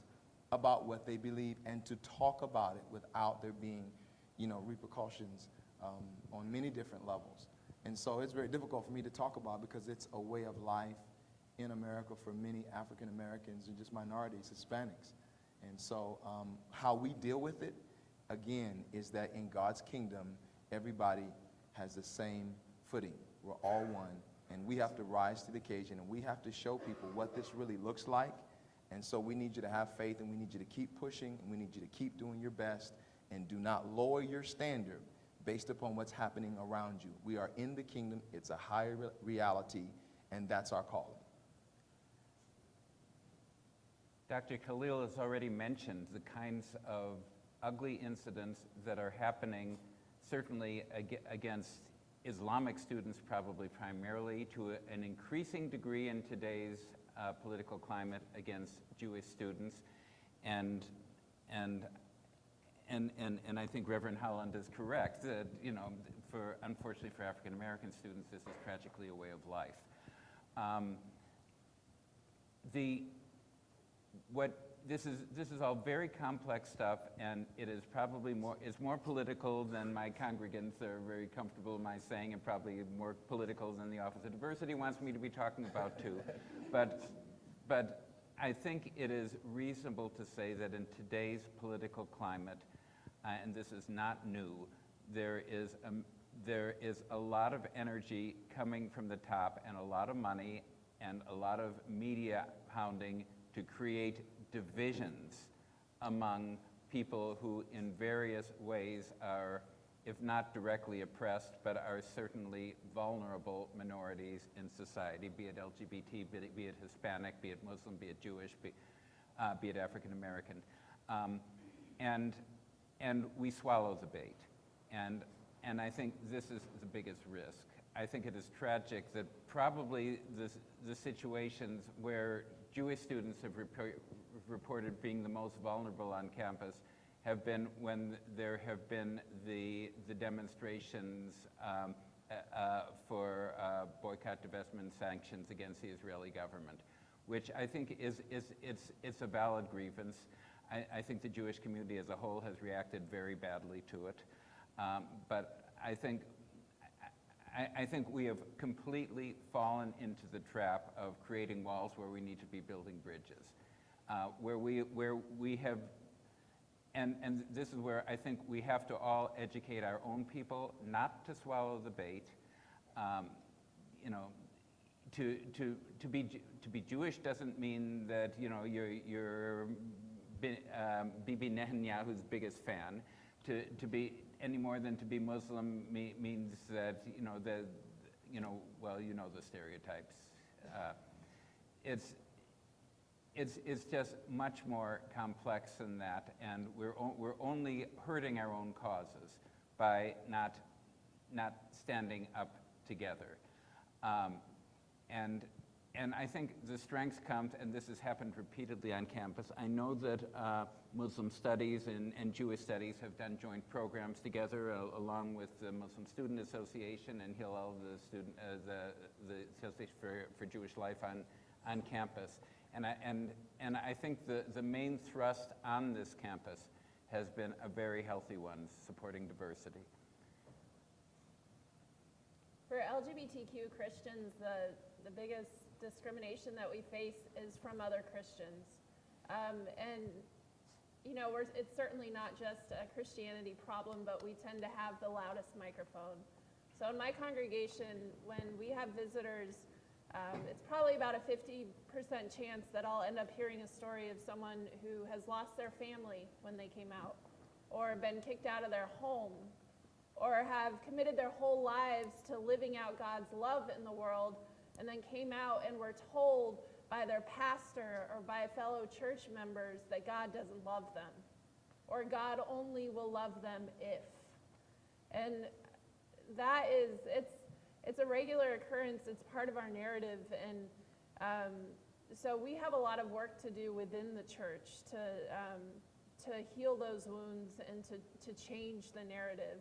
about what they believe and to talk about it without there being, repercussions on many different levels. And so it's very difficult for me to talk about because it's a way of life in America for many African Americans and just minorities, Hispanics. And so how we deal with it, again, is that in God's kingdom, everybody has the same footing. We're all one, and we have to rise to the occasion, and we have to show people what this really looks like. And so we need you to have faith, and we need you to keep pushing, and we need you to keep doing your best, and do not lower your standard based upon what's happening around you. We are in the kingdom. It's a higher reality, and that's our calling. Dr. Khalil has already mentioned the kinds of ugly incidents that are happening, certainly against Islamic students, probably primarily, to an increasing degree in today's political climate against Jewish students, and I think Reverend Holland is correct that unfortunately for African American students, this is tragically a way of life. This is all very complex stuff, and it is probably more political than my congregants are very comfortable in my saying, and probably more political than the Office of Diversity wants me to be talking about too. But I think it is reasonable to say that in today's political climate, and this is not new, there is a lot of energy coming from the top and a lot of money and a lot of media pounding to create divisions among people who in various ways are, if not directly oppressed, but are certainly vulnerable minorities in society, be it LGBT, be it Hispanic, be it Muslim, be it Jewish, be it African American. And we swallow the bait. And I think this is the biggest risk. I think it is tragic that probably the situations where Jewish students have reported being the most vulnerable on campus have been when there have been the demonstrations for boycott, divestment, sanctions against the Israeli government, which I think it's a valid grievance. I think the Jewish community as a whole has reacted very badly to it, but I think we have completely fallen into the trap of creating walls where we need to be building bridges, where we have, and this is where I think we have to all educate our own people not to swallow the bait. To be Jewish doesn't mean that you're Bibi Netanyahu's biggest fan. To be any more than to be Muslim means that the stereotypes. It's just much more complex than that, and we're only hurting our own causes by not not standing up together. And I think the strength comes, and this has happened repeatedly on campus. I know that Muslim studies and Jewish studies have done joint programs together along with the Muslim Student Association and Hillel, the Association for Jewish Life on campus. And I think the main thrust on this campus has been a very healthy one, supporting diversity. For LGBTQ Christians, the biggest discrimination that we face is from other Christians. And, you know, it's certainly not just a Christianity problem, but we tend to have the loudest microphone. So in my congregation, when we have visitors, it's probably about a 50% chance that I'll end up hearing a story of someone who has lost their family when they came out, or been kicked out of their home, or have committed their whole lives to living out God's love in the world, and then came out and were told by their pastor or by fellow church members that God doesn't love them, or God only will love them if. And that is, it's a regular occurrence. It's part of our narrative. And so we have a lot of work to do within the church to heal those wounds and to change the narrative.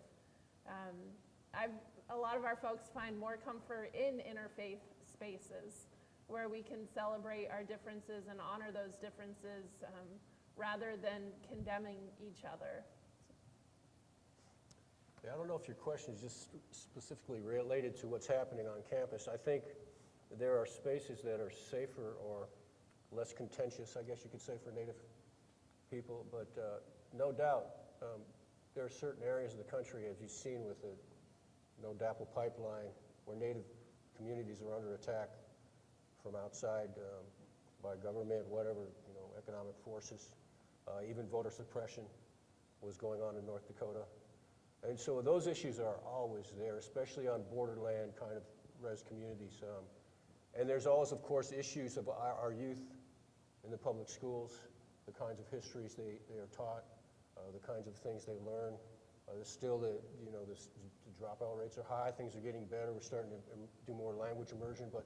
A lot of our folks find more comfort in interfaith spaces where we can celebrate our differences and honor those differences rather than condemning each other. Yeah, I don't know if your question is just specifically related to what's happening on campus. I think there are spaces that are safer or less contentious, I guess you could say, for Native people, but no doubt there are certain areas of the country, as you've seen with the No DAPL pipeline, where Native communities are under attack from outside by government, whatever, economic forces. Even voter suppression was going on in North Dakota. And so those issues are always there, especially on borderland kind of res communities. And there's always, of course, issues of our youth in the public schools, the kinds of histories they are taught, the kinds of things they learn. There's still the dropout rates are high. Things are getting better. We're starting to do more language immersion, but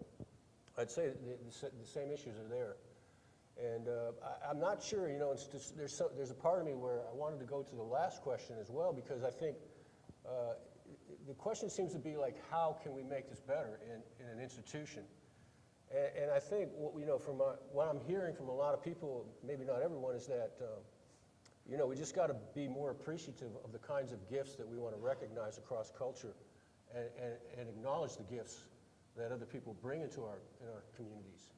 I'd say the same issues are there. And I'm not sure, it's just, there's a part of me where I wanted to go to the last question as well, because I think the question seems to be like, how can we make this better in an institution? And I think, from what I'm hearing from a lot of people, maybe not everyone, is that we just got to be more appreciative of the kinds of gifts that we want to recognize across culture and acknowledge the gifts that other people bring into our communities.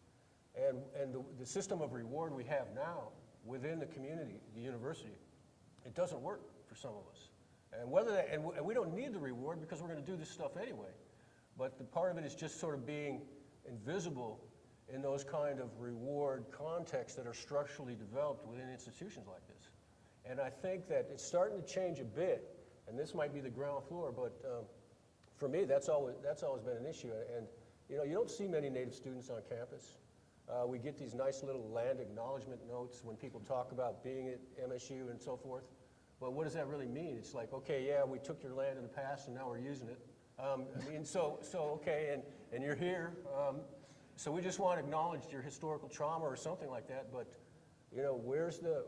And the system of reward we have now within the community, the university, it doesn't work for some of us. And we don't need the reward because we're going to do this stuff anyway. But the part of it is just sort of being invisible in those kind of reward contexts that are structurally developed within institutions like this. And I think that it's starting to change a bit, and this might be the ground floor, but for me, that's always been an issue. And you don't see many Native students on campus. We get these nice little land acknowledgement notes when people talk about being at MSU and so forth. But what does that really mean? It's like, okay, yeah, we took your land in the past and now we're using it. Okay, and you're here. So we just want to acknowledge your historical trauma or something like that. But where's the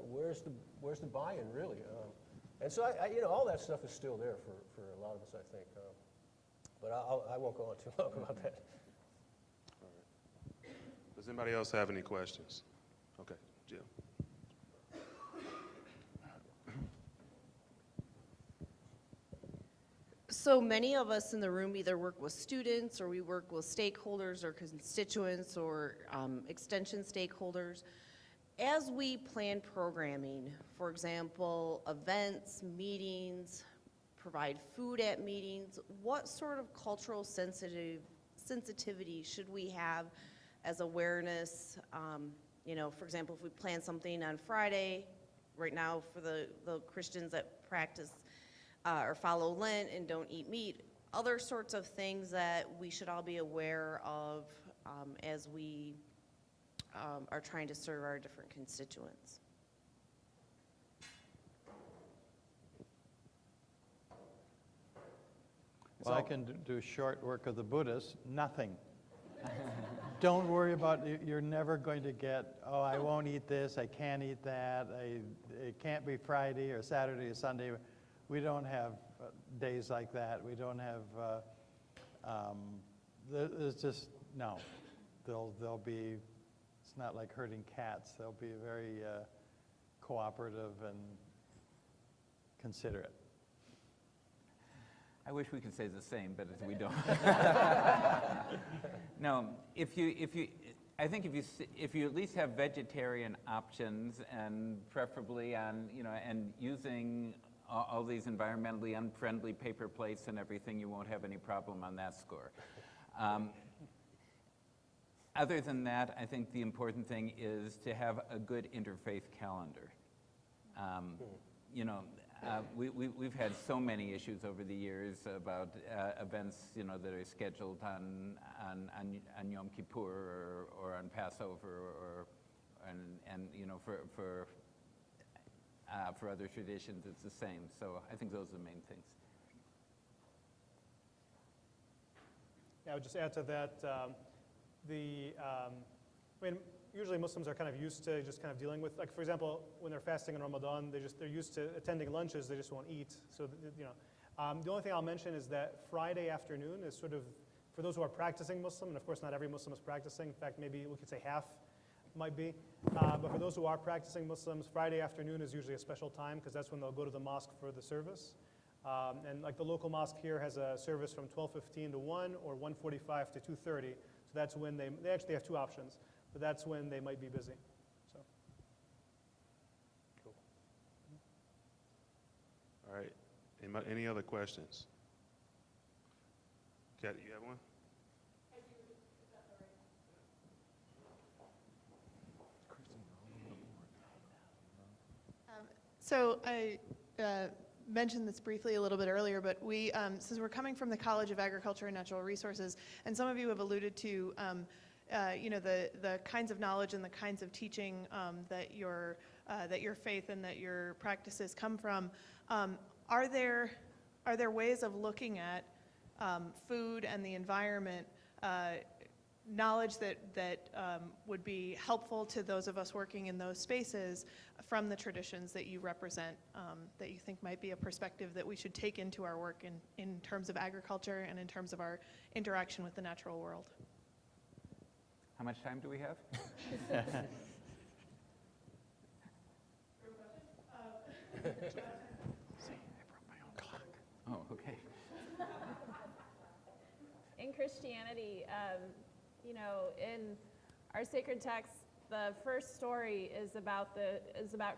buy-in really? And so all that stuff is still there for a lot of us, I think. But I won't go on too long about that. All right. Does anybody else have any questions? Okay, Jim. So many of us in the room either work with students or we work with stakeholders or constituents or extension stakeholders. As we plan programming, for example, events, meetings, provide food at meetings, what sort of cultural sensitivity should we have as awareness? For example, if we plan something on Friday, right now for the Christians that practice or follow Lent and don't eat meat, other sorts of things that we should all be aware of as we are trying to serve our different constituents. So I can do short work of the Buddhists, nothing. Don't worry about it. You're never going to get, oh, I won't eat this, I can't eat that, it can't be Friday or Saturday or Sunday. We don't have days like that. We don't have, there's just, no. They'll be, it's not like herding cats. They'll be very cooperative and considerate. I wish we could say the same, but we don't. No, I think if you at least have vegetarian options, and preferably on, and using all these environmentally unfriendly paper plates and everything, you won't have any problem on that score. Other than that, I think the important thing is to have a good interfaith calendar. We've had so many issues over the years about events, that are scheduled on Yom Kippur or on Passover for other traditions, it's the same. So I think those are the main things. Yeah, I would just add to that. Usually Muslims are kind of used to just kind of dealing with, like, for example, when they're fasting in Ramadan, they're used to attending lunches, they just won't eat. So, the only thing I'll mention is that Friday afternoon is sort of, for those who are practicing Muslim, and of course not every Muslim is practicing, in fact, maybe we could say half might be, but for those who are practicing Muslims, Friday afternoon is usually a special time because that's when they'll go to the mosque for the service. And like the local mosque here has a service from 12:15 to 1 or 1:45 to 2:30. So that's when they actually have two options, but that's when they might be busy. So. Cool. All right. Any other questions? Kat, you have one? So I mentioned this briefly a little bit earlier, but we, since we're coming from the College of Agriculture and Natural Resources, and some of you have alluded to, the kinds of knowledge and the kinds of teaching that your faith and that your practices come from, are there ways of looking at food and the environment, knowledge that would be helpful to those of us working in those spaces from the traditions that you represent, that you think might be a perspective that we should take into our work in terms of agriculture and in terms of our interaction with the natural world? How much time do we have? Sorry, I broke my own clock. Oh, okay. In Christianity, in our sacred texts, the first story is about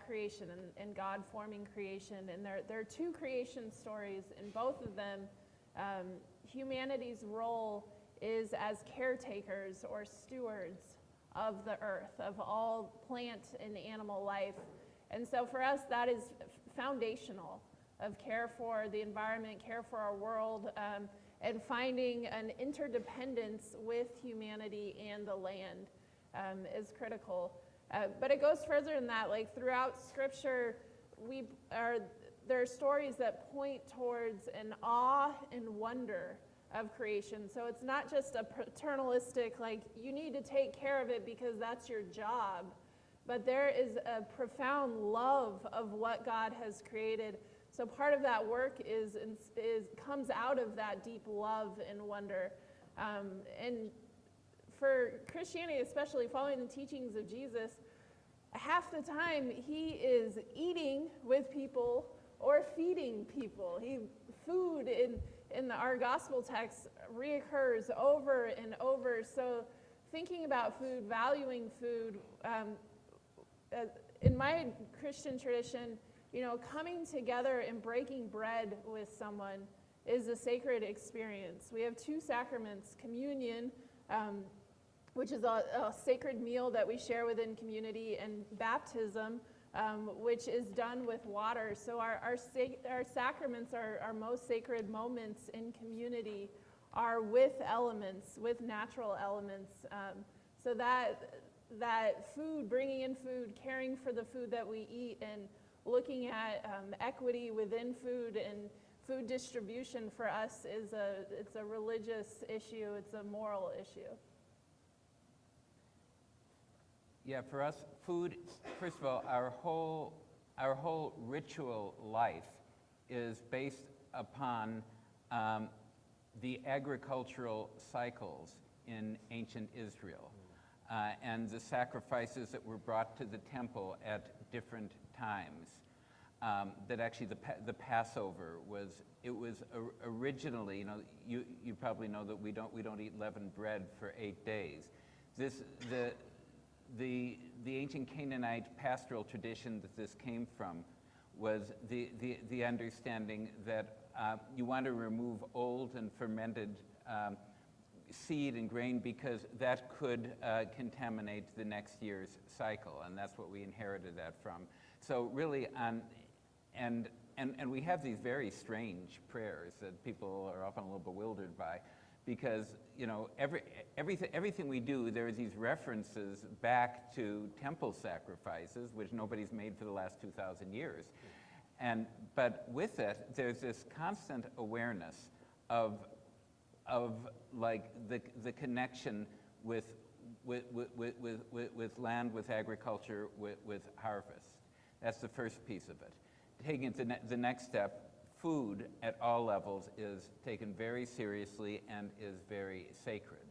creation and God forming creation, and there are two creation stories. In both of them, humanity's role is as caretakers or stewards of the earth, of all plant and animal life. And so for us, that is foundational, of care for the environment, care for our world, and finding an interdependence with humanity and the land is critical. But it goes further than that. Like throughout Scripture, there are stories that point towards an awe and wonder of creation. So it's not just a paternalistic, like, you need to take care of it because that's your job. But there is a profound love of what God has created. So part of that work comes out of that deep love and wonder. And for Christianity, especially following the teachings of Jesus, half the time he is eating with people or feeding people. Food in our gospel text reoccurs over and over. So thinking about food, valuing food, in my Christian tradition, coming together and breaking bread with someone is a sacred experience. We have two sacraments: communion, which is a sacred meal that we share within community, and baptism, which is done with water. So our sacraments, our most sacred moments in community, are with elements, with natural elements. So that food, bringing in food, caring for the food that we eat, and looking at equity within food, and food distribution for us is it's a religious issue, it's a moral issue. Yeah, for us, food, first of all, our whole ritual life is based upon the agricultural cycles in ancient Israel and the sacrifices that were brought to the temple at different times. That actually the Passover was originally, you probably know that we don't eat leavened bread for 8 days. The ancient Canaanite pastoral tradition that this came from was the understanding that you want to remove old and fermented seed and grain because that could contaminate the next year's cycle, and that's what we inherited that from. So really, and we have these very strange prayers that people are often a little bewildered by, because everything we do, there are these references back to temple sacrifices, which nobody's made for the last 2,000 years. But with it, there's this constant awareness of like the connection with land, with agriculture, with harvest. That's the first piece of it. Taking it to the next step, food at all levels is taken very seriously and is very sacred.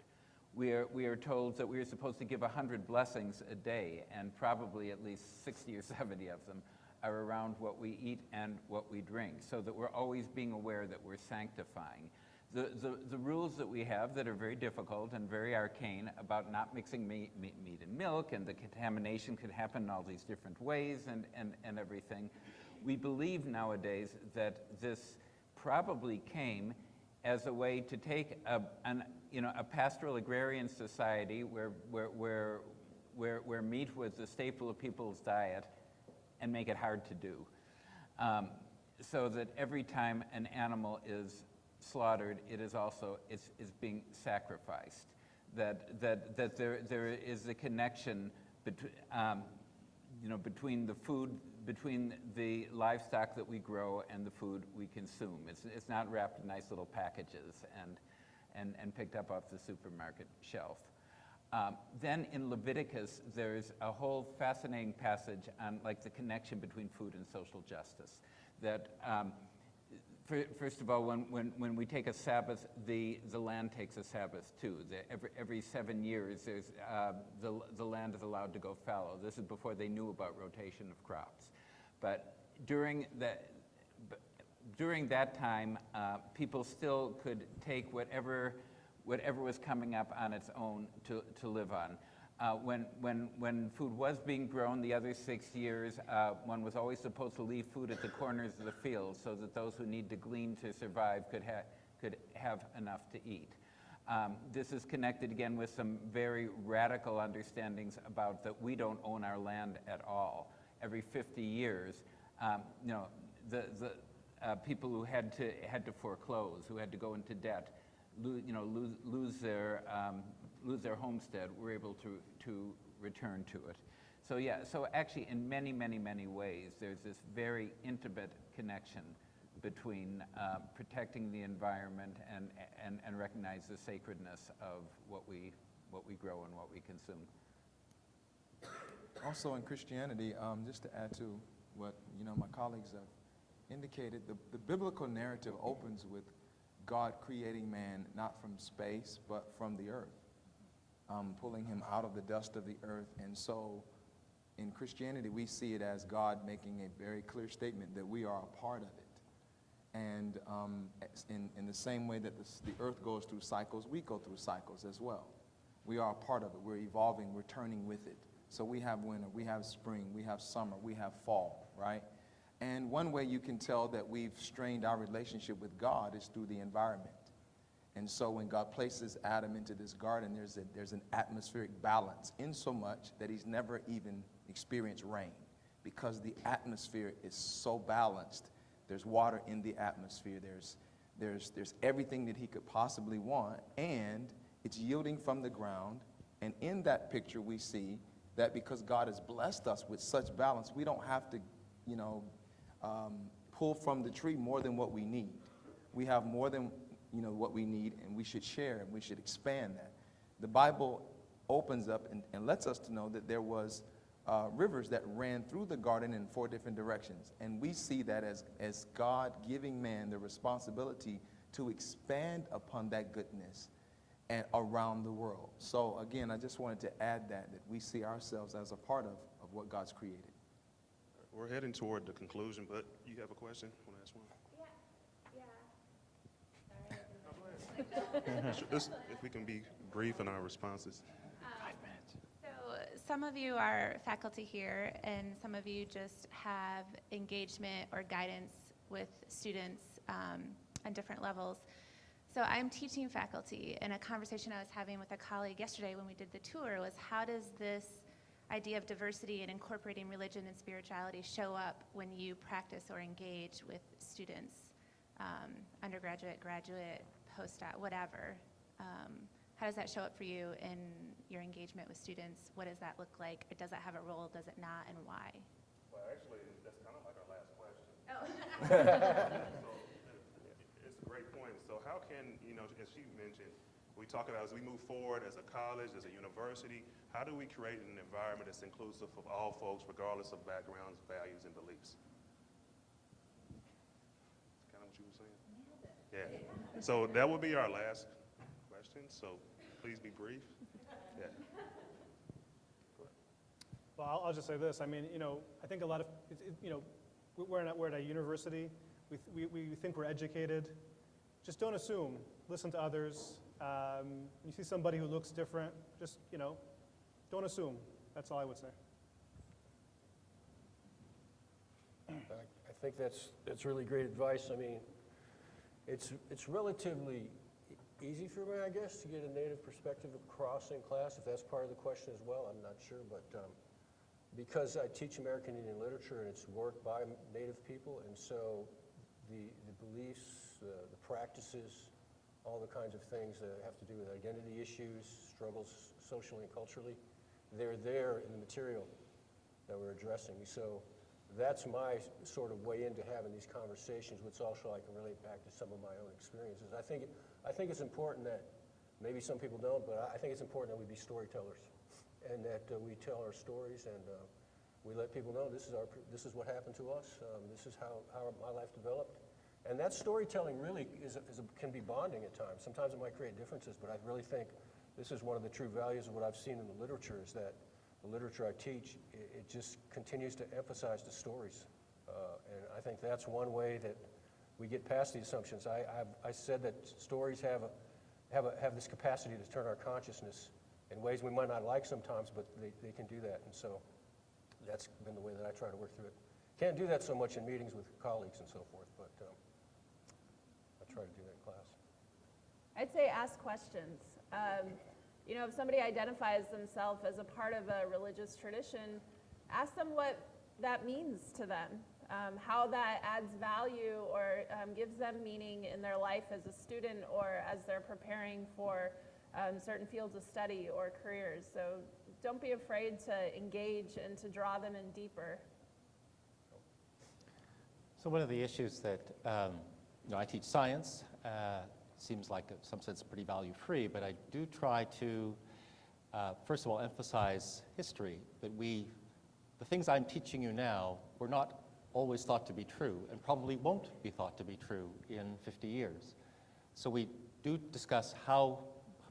We are told that we are supposed to give 100 blessings a day, and probably at least 60 or 70 of them are around what we eat and what we drink, so that we're always being aware that we're sanctifying. The rules that we have that are very difficult and very arcane about not mixing meat and milk, and the contamination could happen in all these different ways and everything. We believe nowadays that this probably came as a way to take a pastoral agrarian society where meat was the staple of people's diet and make it hard to do. So that every time an animal is slaughtered, it is also is being sacrificed. That there is a connection between the food, between the livestock that we grow and the food we consume. It's not wrapped in nice little packages and picked up off the supermarket shelf. Then in Leviticus, there's a whole fascinating passage on like the connection between food and social justice. That first of all, when we take a Sabbath, the land takes a Sabbath too. Every 7 years, there's the land is allowed to go fallow. This is before they knew about rotation of crops. But during that time, people still could take whatever was coming up on its own to live on. When food was being grown the other 6 years, one was always supposed to leave food at the corners of the field so that those who need to glean to survive could have enough to eat. This is connected again with some very radical understandings about that we don't own our land at all. Every 50 years, the people who had to foreclose, who had to go into debt, lose their homestead, were able to return to it. So yeah, so actually in many, many, many ways, there's this very intimate connection between protecting the environment and recognize the sacredness of what we grow and what we consume. Also in Christianity, just to add to what my colleagues have indicated, the biblical narrative opens with God creating man not from space but from the earth, pulling him out of the dust of the earth. And so in Christianity, we see it as God making a very clear statement that we are a part of it. And in the same way that the earth goes through cycles, we go through cycles as well. We are a part of it. We're evolving. We're turning with it. So we have winter, we have spring, we have summer, we have fall, right? And one way you can tell that we've strained our relationship with God is through the environment. And so when God places Adam into this garden, there's an atmospheric balance, in so much that he's never even experienced rain, because the atmosphere is so balanced. There's water in the atmosphere. There's everything that he could possibly want, and it's yielding from the ground. And in that picture, we see that because God has blessed us with such balance, we don't have to, pull from the tree more than what we need. We have more than what we need, and we should share, and we should expand that. The Bible opens up and lets us to know that there was rivers that ran through the garden in 4 different directions. And we see that as God giving man the responsibility to expand upon that goodness and around the world. So again, I just wanted to add that we see ourselves as a part of what God's created. We're heading toward the conclusion, but you have a question? Want to ask one? If we can be brief in our responses. 5 minutes. So some of you are faculty here, and some of you just have engagement or guidance with students on different levels. So I'm teaching faculty, and a conversation I was having with a colleague yesterday when we did the tour was, how does this idea of diversity and incorporating religion and spirituality show up when you practice or engage with students, undergraduate, graduate, postdoc, whatever? How does that show up for you in your engagement with students? What does that look like? Does it have a role? Does it not? And why? Well, actually, that's kind of like our last question. Oh. So it's a great point. So how can, as she mentioned, we talk about as we move forward as a college, as a university, how do we create an environment that's inclusive of all folks, regardless of backgrounds, values, and beliefs? That's kind of what you were saying? Yeah. So that would be our last question. So please be brief. Yeah. Well, I'll just say this. I mean, I think a lot of, we're at a university. We think we're educated. Just don't assume. Listen to others. You see somebody who looks different, just, don't assume. That's all I would say. I think that's really great advice. I mean, it's relatively easy for me, I guess, to get a native perspective across in class, if that's part of the question as well. I'm not sure, but because I teach American Indian literature and it's work by native people, and so the beliefs, the practices, all the kinds of things that have to do with identity issues, struggles socially and culturally, they're there in the material that we're addressing. So that's my sort of way into having these conversations, which also I can relate back to some of my own experiences. I think it's important that, maybe some people don't, but I think it's important that we be storytellers, and that we tell our stories, and we let people know this is what happened to us. This is how my life developed. And that storytelling really can be bonding at times. Sometimes it might create differences, but I really think this is one of the true values of what I've seen in the literature, is that the literature I teach, it just continues to emphasize the stories. And I think that's one way that we get past the assumptions. I said that stories have this capacity to turn our consciousness in ways we might not like sometimes, but they can do that. And so that's been the way that I try to work through it. Can't do that so much in meetings with colleagues and so forth, but I try to do that in class. I'd say ask questions. If somebody identifies themselves as a part of a religious tradition, ask them what that means to them, how that adds value or gives them meaning in their life as a student or as they're preparing for certain fields of study or careers. So don't be afraid to engage and to draw them in deeper. So one of the issues that, I teach science, seems like in some sense pretty value-free, but I do try to, first of all, emphasize history, that the things I'm teaching you now were not always thought to be true, and probably won't be thought to be true in 50 years. So we do discuss how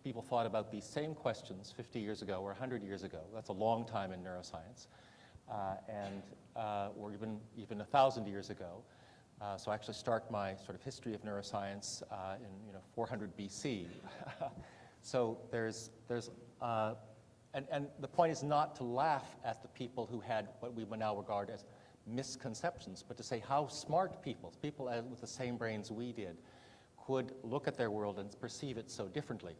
people thought about these same questions 50 years ago or 100 years ago. That's a long time in neuroscience, or even 1,000 years ago. So I actually start my sort of history of neuroscience in 400 BC. So and the point is not to laugh at the people who had what we would now regard as misconceptions, but to say how smart people with the same brains we did, could look at their world and perceive it so differently,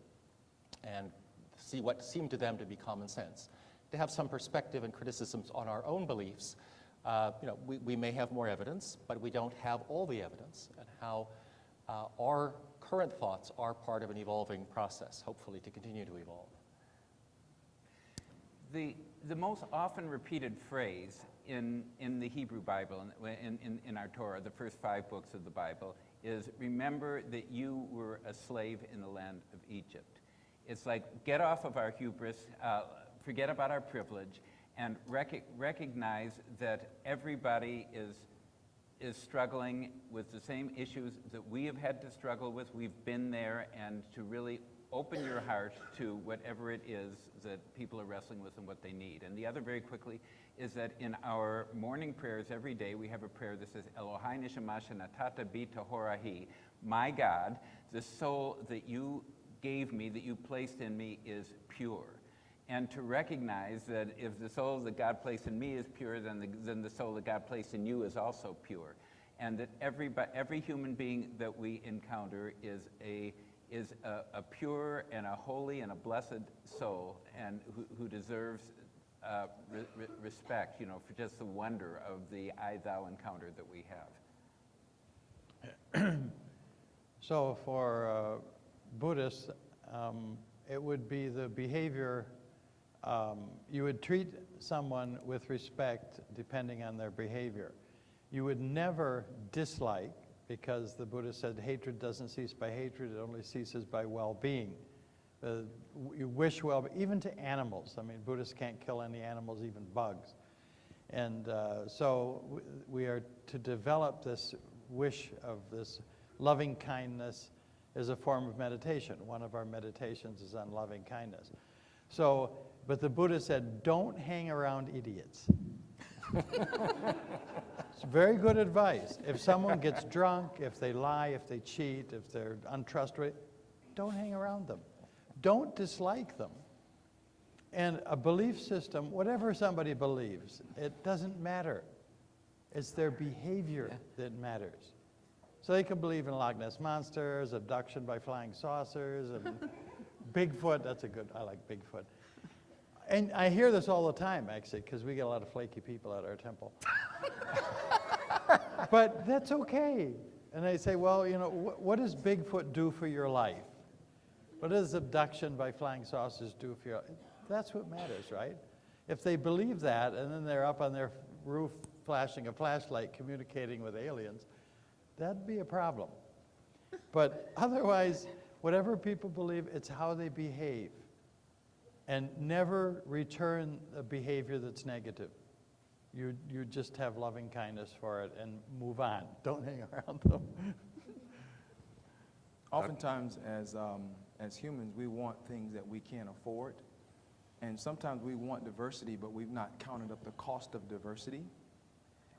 and see what seemed to them to be common sense. To have some perspective and criticisms on our own beliefs. We may have more evidence, but we don't have all the evidence, and how our current thoughts are part of an evolving process, hopefully to continue to evolve. The most often repeated phrase in the Hebrew Bible, in our Torah, the first 5 books of the Bible, is remember that you were a slave in the land of Egypt. It's like, get off of our hubris, forget about our privilege, and recognize that everybody is struggling with the same issues that we have had to struggle with. We've been there, and to really open your heart to whatever it is that people are wrestling with and what they need. And the other, very quickly, is that in our morning prayers every day, we have a prayer that says, Elohai neshama shenatata bi tahorahi. My God, the soul that you gave me, that you placed in me, is pure. And to recognize that if the soul that God placed in me is pure, then the soul that God placed in you is also pure. And that every human being that we encounter is a pure and a holy and a blessed soul, and who deserves respect, for just the wonder of the I-thou encounter that we have. So for Buddhists, it would be the behavior, you would treat someone with respect depending on their behavior. You would never dislike, because the Buddha said hatred doesn't cease by hatred, it only ceases by well-being. You wish well, even to animals. I mean, Buddhists can't kill any animals, even bugs. And so we are to develop this wish of this loving kindness as a form of meditation. One of our meditations is on loving kindness. So, but the Buddha said, don't hang around idiots. It's very good advice. If someone gets drunk, if they lie, if they cheat, if they're untrustworthy, don't hang around them. Don't dislike them. And a belief system, whatever somebody believes, it doesn't matter. It's their behavior that matters. So they can believe in Loch Ness monsters, abduction by flying saucers, and Bigfoot. That's a good, I like Bigfoot. And I hear this all the time, actually, because we get a lot of flaky people at our temple. But that's okay. And I say, well, what does Bigfoot do for your life? What does abduction by flying saucers do for your life? That's what matters, right? If they believe that, and then they're up on their roof flashing a flashlight communicating with aliens, that'd be a problem. But otherwise, whatever people believe, it's how they behave. And never return a behavior that's negative. You just have loving kindness for it and move on. Don't hang around them. Oftentimes, as humans, we want things that we can't afford. And sometimes we want diversity, but we've not counted up the cost of diversity.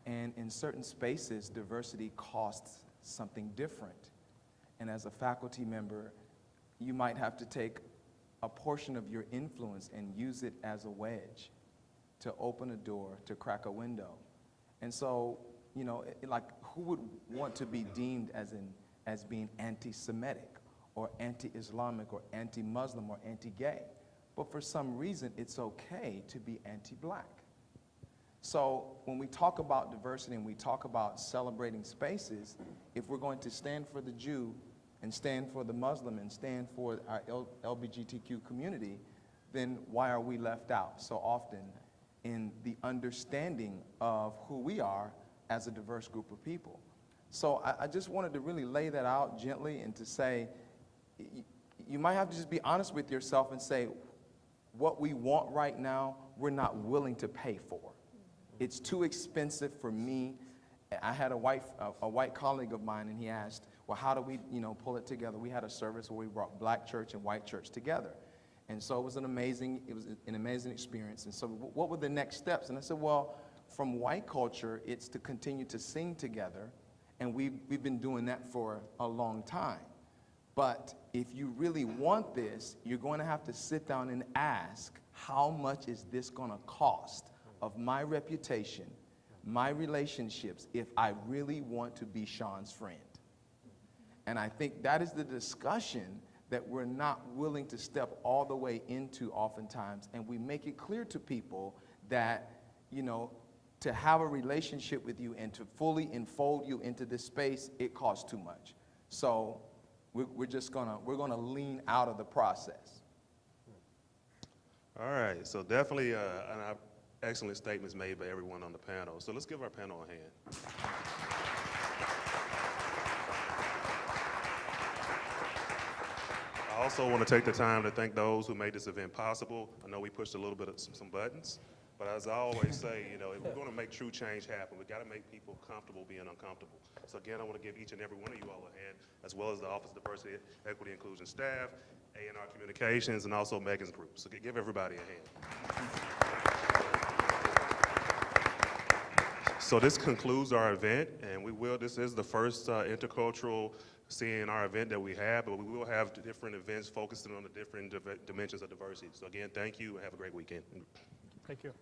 And in certain spaces, diversity costs something different. And as a faculty member, you might have to take a portion of your influence and use it as a wedge to open a door, to crack a window. And so, like, who would want to be deemed as being anti-Semitic or anti-Islamic or anti-Muslim or anti-gay? But for some reason, it's okay to be anti-black. So when we talk about diversity and we talk about celebrating spaces, if we're going to stand for the Jew and stand for the Muslim and stand for our LGBTQ community, then why are we left out so often in the understanding of who we are as a diverse group of people? So I just wanted to really lay that out gently and to say, you might have to just be honest with yourself and say, what we want right now, we're not willing to pay for. It's too expensive for me. I had a white colleague of mine, and he asked, well, how do we, pull it together? We had a service where we brought black church and white church together. And so it was an amazing experience. And so what were the next steps? And I said, well, from white culture, it's to continue to sing together. And we've been doing that for a long time. But if you really want this, you're going to have to sit down and ask, how much is this going to cost of my reputation, my relationships, if I really want to be Sean's friend? And I think that is the discussion that we're not willing to step all the way into oftentimes. And we make it clear to people that, to have a relationship with you and to fully enfold you into this space, it costs too much. So we're gonna lean out of the process. All right, so definitely, and I excellent statements made by everyone on the panel. So let's give our panel a hand. I also want to take the time to thank those who made this event possible. I know we pushed a little bit of some buttons, but as I always say, you know, if we're going to make true change happen, we've got to make people comfortable being uncomfortable. So again, I want to give each and every one of you all a hand, as well as the Office of Diversity, Equity, Inclusion staff, ANR Communications, and also Megan's group. So give everybody a hand. So this concludes our event, and this is the first intercultural CANR event that we have, but we will have different events focusing on the different dimensions of diversity. So again, thank you and have a great weekend. Thank you.